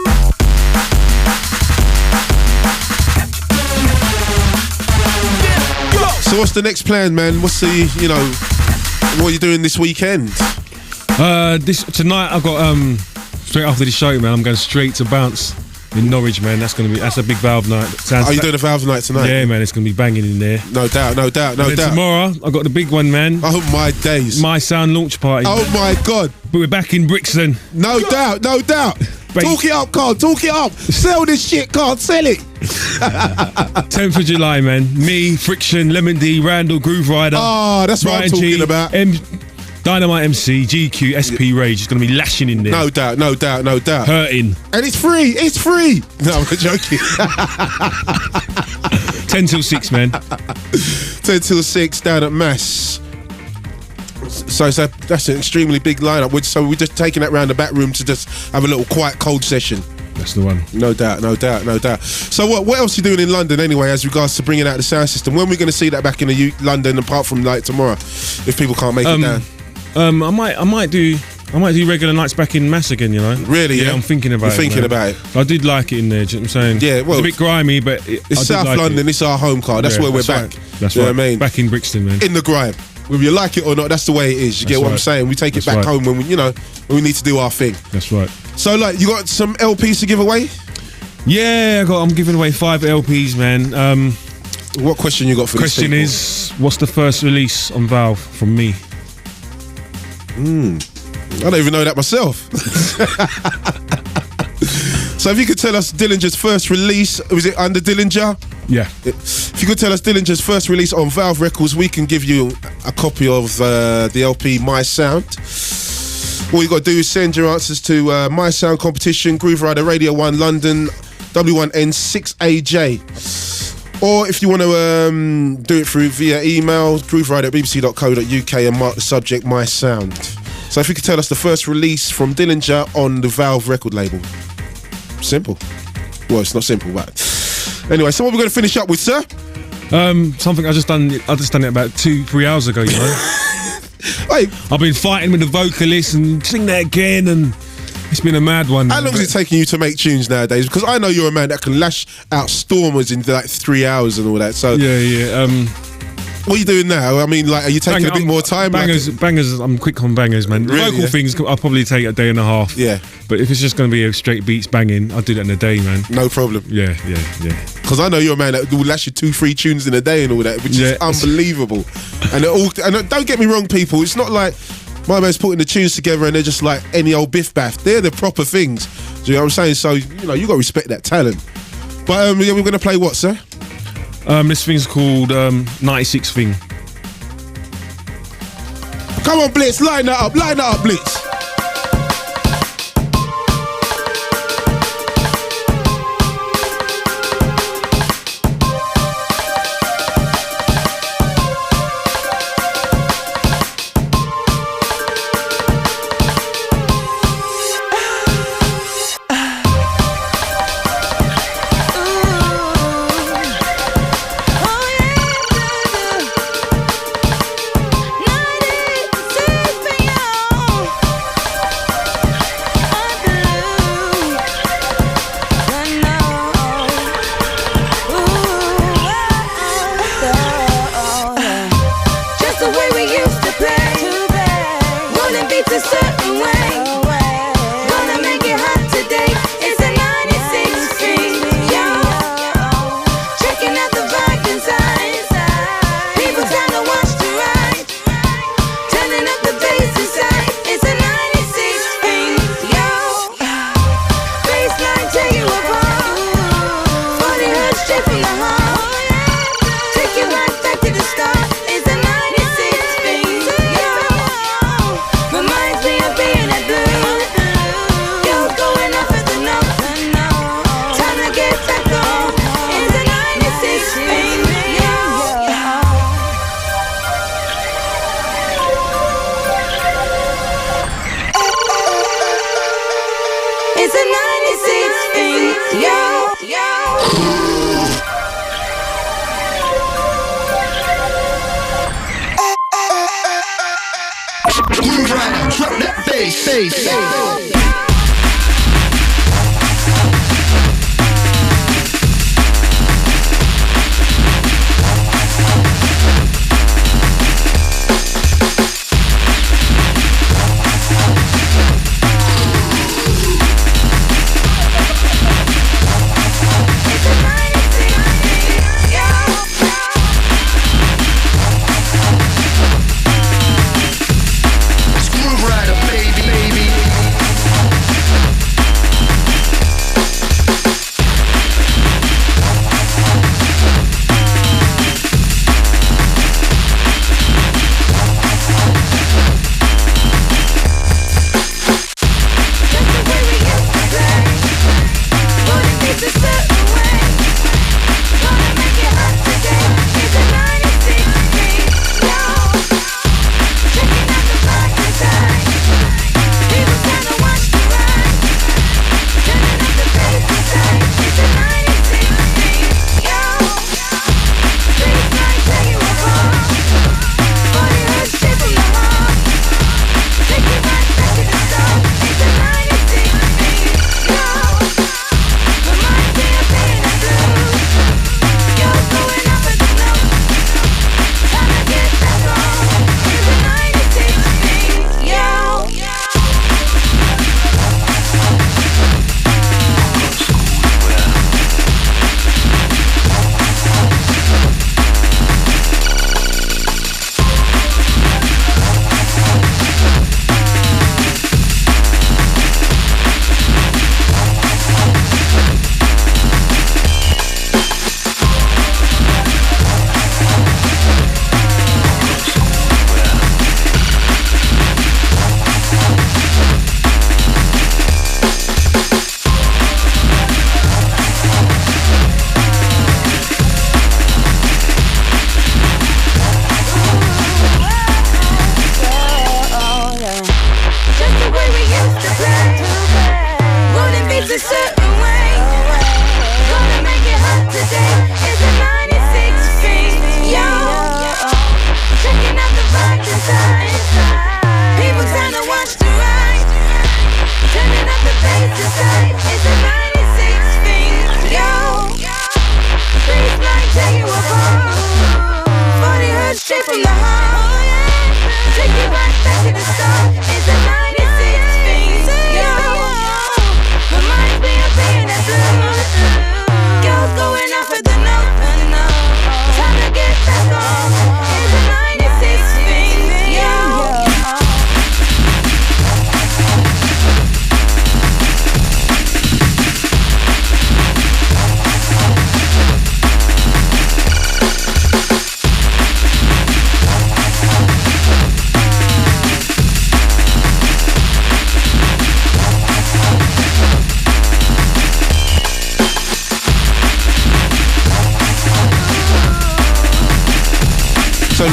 So what's the next plan, man? What's the, what are you doing this weekend? Tonight I've got, straight after the show, man, I'm going straight to Bounce in Norwich, man. That's a big Valve night. Are you doing a Valve night tonight? Yeah, man, it's going to be banging in there. No doubt. Tomorrow, I've got the big one, man. Oh my days. My Sound launch party. Oh my God. But we're back in Brixton. No doubt. Talk it up, Carl, talk it up. Sell this shit, Carl, sell it. 10th of July, man. Me, Friction, Lemon D, Randall, Grooverider. Oh, that's what I'm talking about. Dynamite MC, GQ, SP Rage is going to be lashing in there. No doubt. Hurting. And it's free. No, I'm joking. 10 till 6, man. 10 till 6 down at Mass. So that's an extremely big lineup. So we're just taking that round the back room to just have a little quiet cold session. That's the one. No doubt. So what else are you doing in London anyway, as regards to bringing out the sound system? When are we going to see that back in London, apart from like tomorrow, if people can't make it down? I might do regular nights back in Mass again, Really? Yeah, I'm thinking about it. I did like it in there, do you know what I'm saying? Yeah, well, it's a bit grimy, but it's South London, it's our home car. That's where we're back. That's right. What I mean? Back in Brixton, man. In the grime. Whether you like it or not, that's the way it is. You get what I'm saying? We take it back home when we need to do our thing. That's right. So, you got some LPs to give away? Yeah, I'm giving away 5 LPs, man. What question you got for this? Question is, what's the first release on Valve from me? I don't even know that myself. So if you could tell us Dillinja's first release, was it under Dillinja? Yeah. If you could tell us Dillinja's first release on Valve Records, we can give you a copy of the LP My Sound. All you got to do is send your answers to My Sound Competition, Grooverider Radio 1 London, W1N6AJ. Or if you want to do it via email, grooverider@bbc.co.uk and mark the subject My Sound. So if you could tell us the first release from Dillinja on the Valve record label. Simple. Well, it's not simple, but anyway. So what we're going to finish up with, sir? Something I just done it about 2-3 hours ago. Hey, I've been fighting with the vocalist and sing that again, and it's been a mad one. How long is it taking you to make tunes nowadays? Because I know you're a man that can lash out stormers in like 3 hours and all that. So yeah. What are you doing now? I mean, are you taking a bit more time? Bangers. I'm quick on bangers, man. The really, vocal things, I'll probably take a day and a half. Yeah. But if it's just going to be a straight beats banging, I'll do that in a day, man. No problem. Yeah. Because I know you're a man that will lash you 2-3 tunes in a day and all that, which is unbelievable. And don't get me wrong, people. It's not like my man's putting the tunes together and they're just like any old biff baff. They're the proper things. Do you know what I'm saying? So you got to respect that talent. But we're going to play what, sir? This thing's called 96 Thing. Come on, Blitz, line that up, Blitz. Grooverider, drop that bass.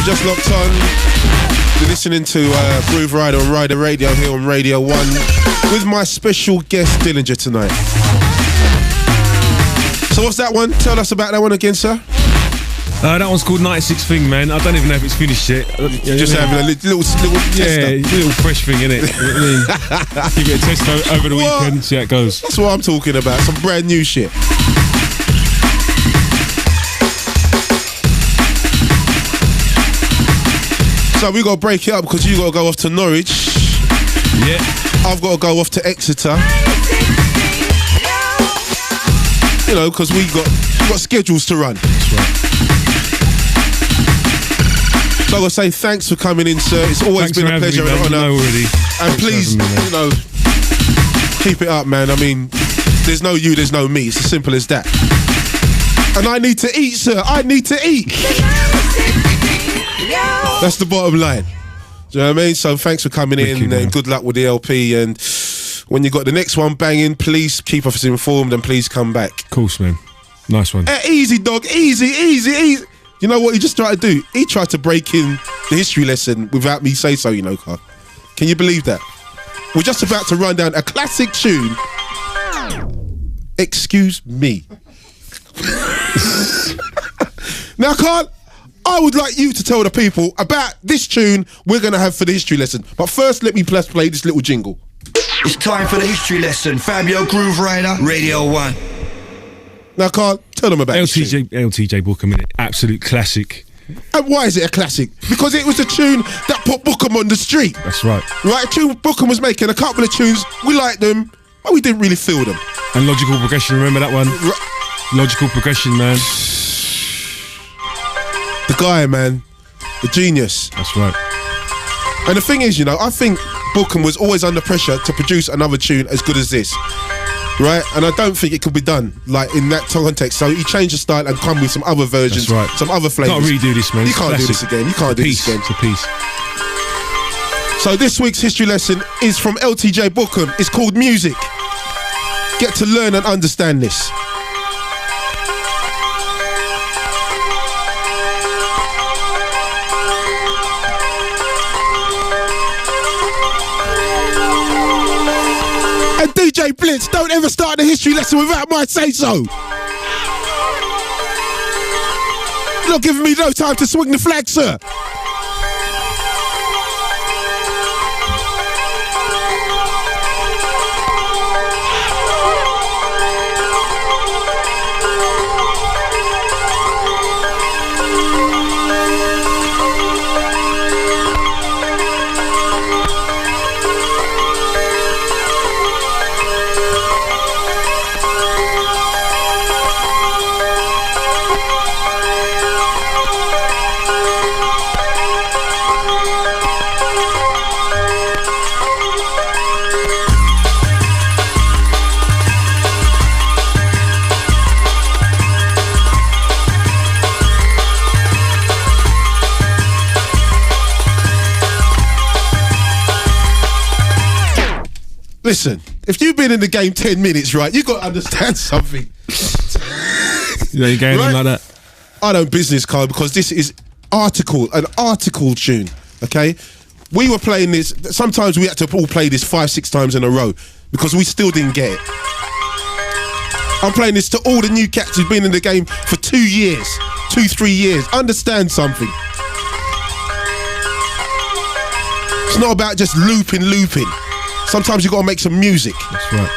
just locked on, you're listening to Grooverider on Rider Radio here on Radio 1 with my special guest Dillinja tonight. So what's that one? Tell us about that one again, sir. That one's called 96 Thing, man. I don't even know if it's finished yet. Just having a little tester. Yeah, little fresh thing, innit? I mean, give it a test over the weekend, see how it goes. That's what I'm talking about, some brand new shit. So we got to break it up because you got to go off to Norwich. Yeah. I've got to go off to Exeter. You know, because we got schedules to run. That's right. So I got to say thanks for coming in, sir. It's always been a pleasure and an honour. And please, you know, keep it up, man. I mean, there's no you, there's no me. It's as simple as that. And I need to eat, sir. I need to eat. That's the bottom line. Do you know what I mean? So thanks for coming in and good luck with the LP. And when you got the next one banging, please keep us informed and please come back. Of course, man. Nice one. Easy, dog. Easy. You know what he just tried to do? He tried to break in the history lesson without me say so, you know, Carl. Can you believe that? We're just about to run down a classic tune. Excuse me. Now, Carl, I would like you to tell the people about this tune we're going to have for the history lesson. But first, let me play this little jingle. It's time for the history lesson. Fabio Grooverider, Radio 1. Now, Carl, tell them about LTJ Bookham, innit? Absolute classic. And why is it a classic? Because it was a tune that put Bookham on the street. That's right. Right, a tune Bookham was making, a couple of tunes, we liked them, but we didn't really feel them. And Logical Progression, remember that one? Logical Progression, man. The guy, man. The genius. That's right. And the thing is, you know, I think Bookham was always under pressure to produce another tune as good as this. Right? And I don't think it could be done like in that context. So he changed the style and come with some other versions, right. Some other flavours. Can't redo this, man. You can't do this again. You can't do this again. It's a piece. So this week's history lesson is from LTJ Bookham. It's called Music. Get to learn and understand this. And DJ Blitz, don't ever start the history lesson without my say-so. You're not giving me no time to swing the flag, sir. Listen, if you've been in the game 10 minutes, right, you've got to understand something. Yeah, you're going on like that. I don't business card because this is an article tune, okay? We were playing this, sometimes we had to all play this 5-6 times in a row because we still didn't get it. I'm playing this to all the new cats who've been in the game for 2 years, 2-3 years. Understand something. It's not about just looping. Sometimes you got to make some music. That's right.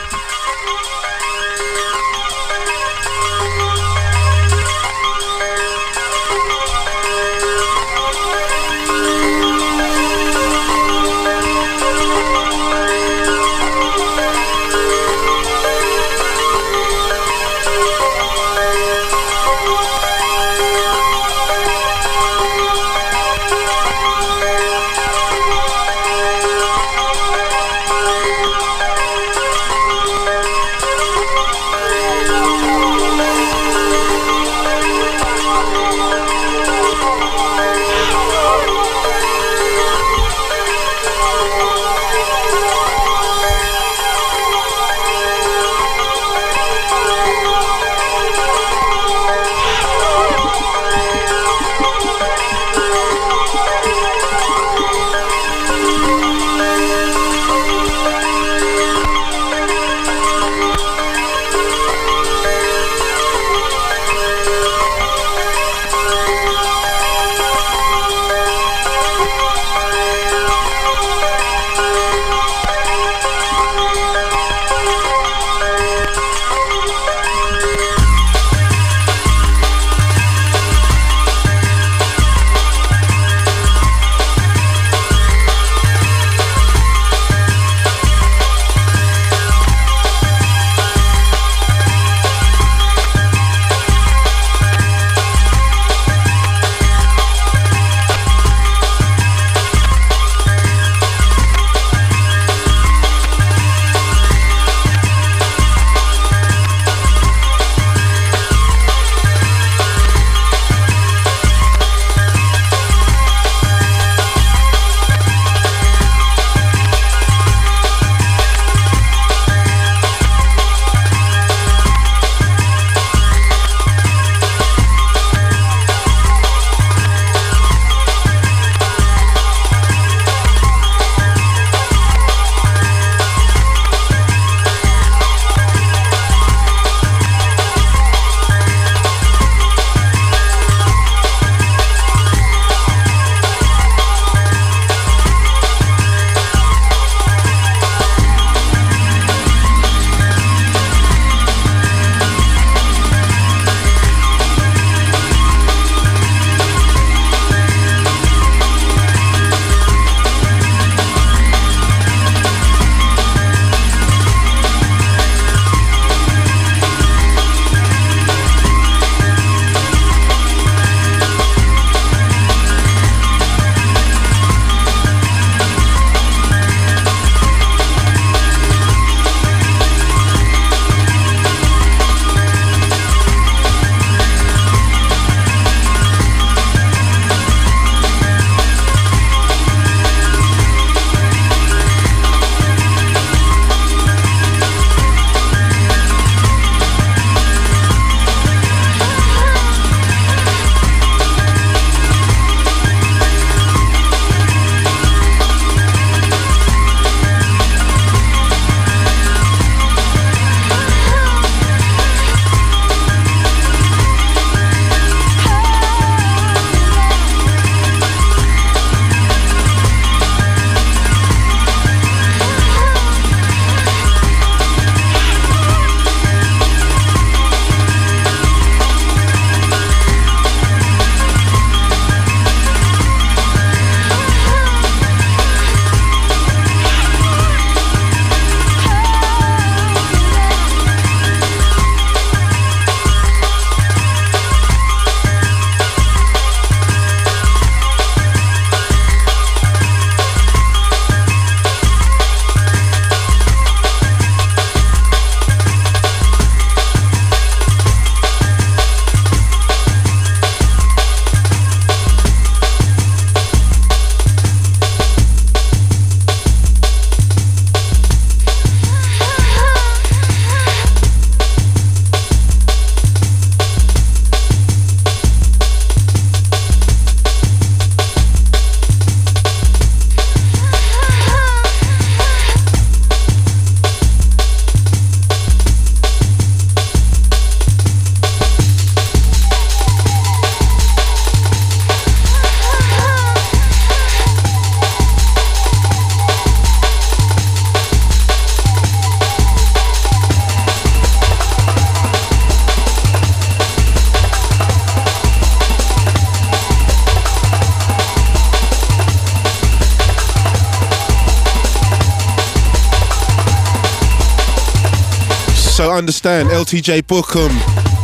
So understand, LTJ Bookham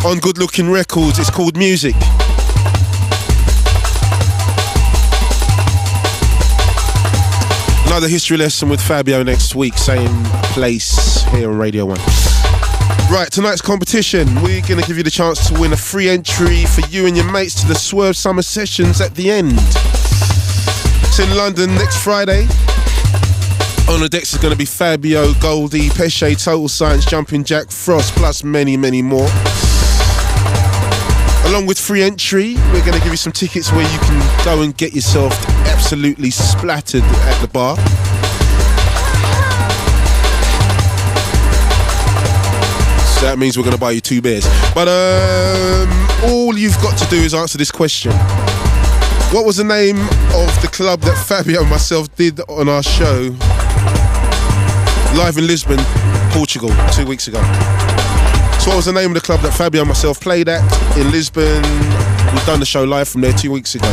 on Good Looking Records. It's called Music. Another history lesson with Fabio next week, same place here on Radio 1. Right, tonight's competition, we're going to give you the chance to win a free entry for you and your mates to the Swerve Summer Sessions at the end. It's in London next Friday. On the decks is going to be Fabio, Goldie, Pesce, Total Science, Jumping Jack, Frost, plus many, many more. Along with free entry, we're going to give you some tickets where you can go and get yourself absolutely splattered at the bar. So that means we're going to buy you 2 beers. But all you've got to do is answer this question. What was the name of the club that Fabio and myself did on our show live in Lisbon, Portugal, 2 weeks ago? So what was the name of the club that Fabio and myself played at in Lisbon? We've done the show live from there 2 weeks ago.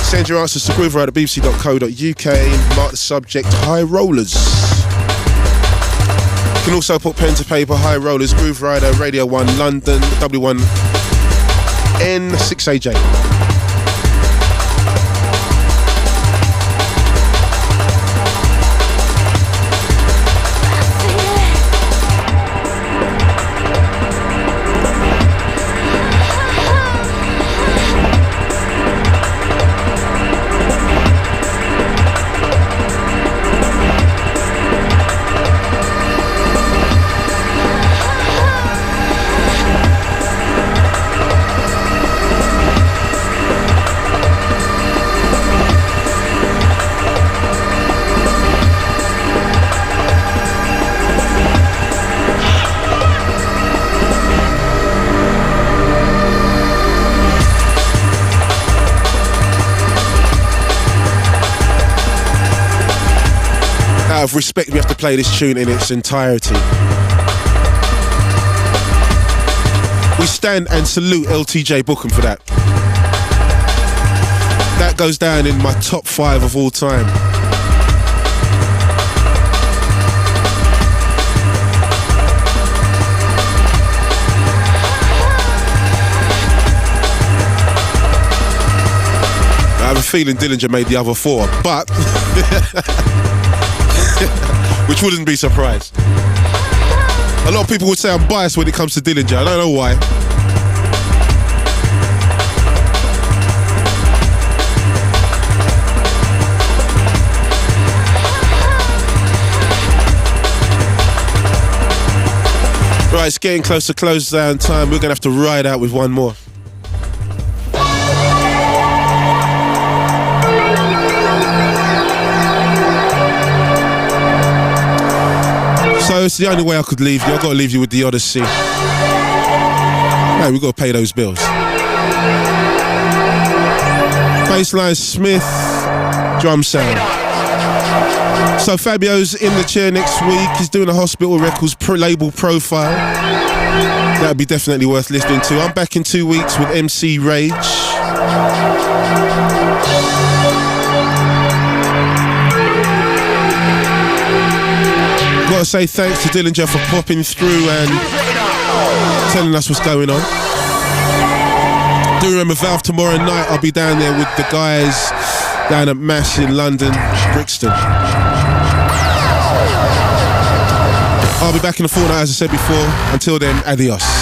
Send your answers to Grooverider at bbc.co.uk. Mark the subject High Rollers. You can also put pen to paper, High Rollers, Grooverider, Radio 1, London, W1, N6AJ. Out of respect, we have to play this tune in its entirety. We stand and salute LTJ Bookham for that. That goes down in my top 5 of all time. I have a feeling Dillinja made the other 4, but which wouldn't be surprised. A lot of people would say I'm biased when it comes to Dillinja. I don't know why. Right, it's getting close to close down time. We're going to have to ride out with one more. So it's the only way I could leave you. I've got to leave you with the Odyssey. Hey, we've got to pay those bills. Bassline Smith, Drumsound. So Fabio's in the chair next week. He's doing a Hospital Records label profile. That'd be definitely worth listening to. I'm back in 2 weeks with MC Rage. Gotta say thanks to Dillinja for popping through and telling us what's going on. Do remember Valve tomorrow night. I'll be down there with the guys down at Mass in London, Brixton. I'll be back in a fortnight, as I said before. Until then, adios.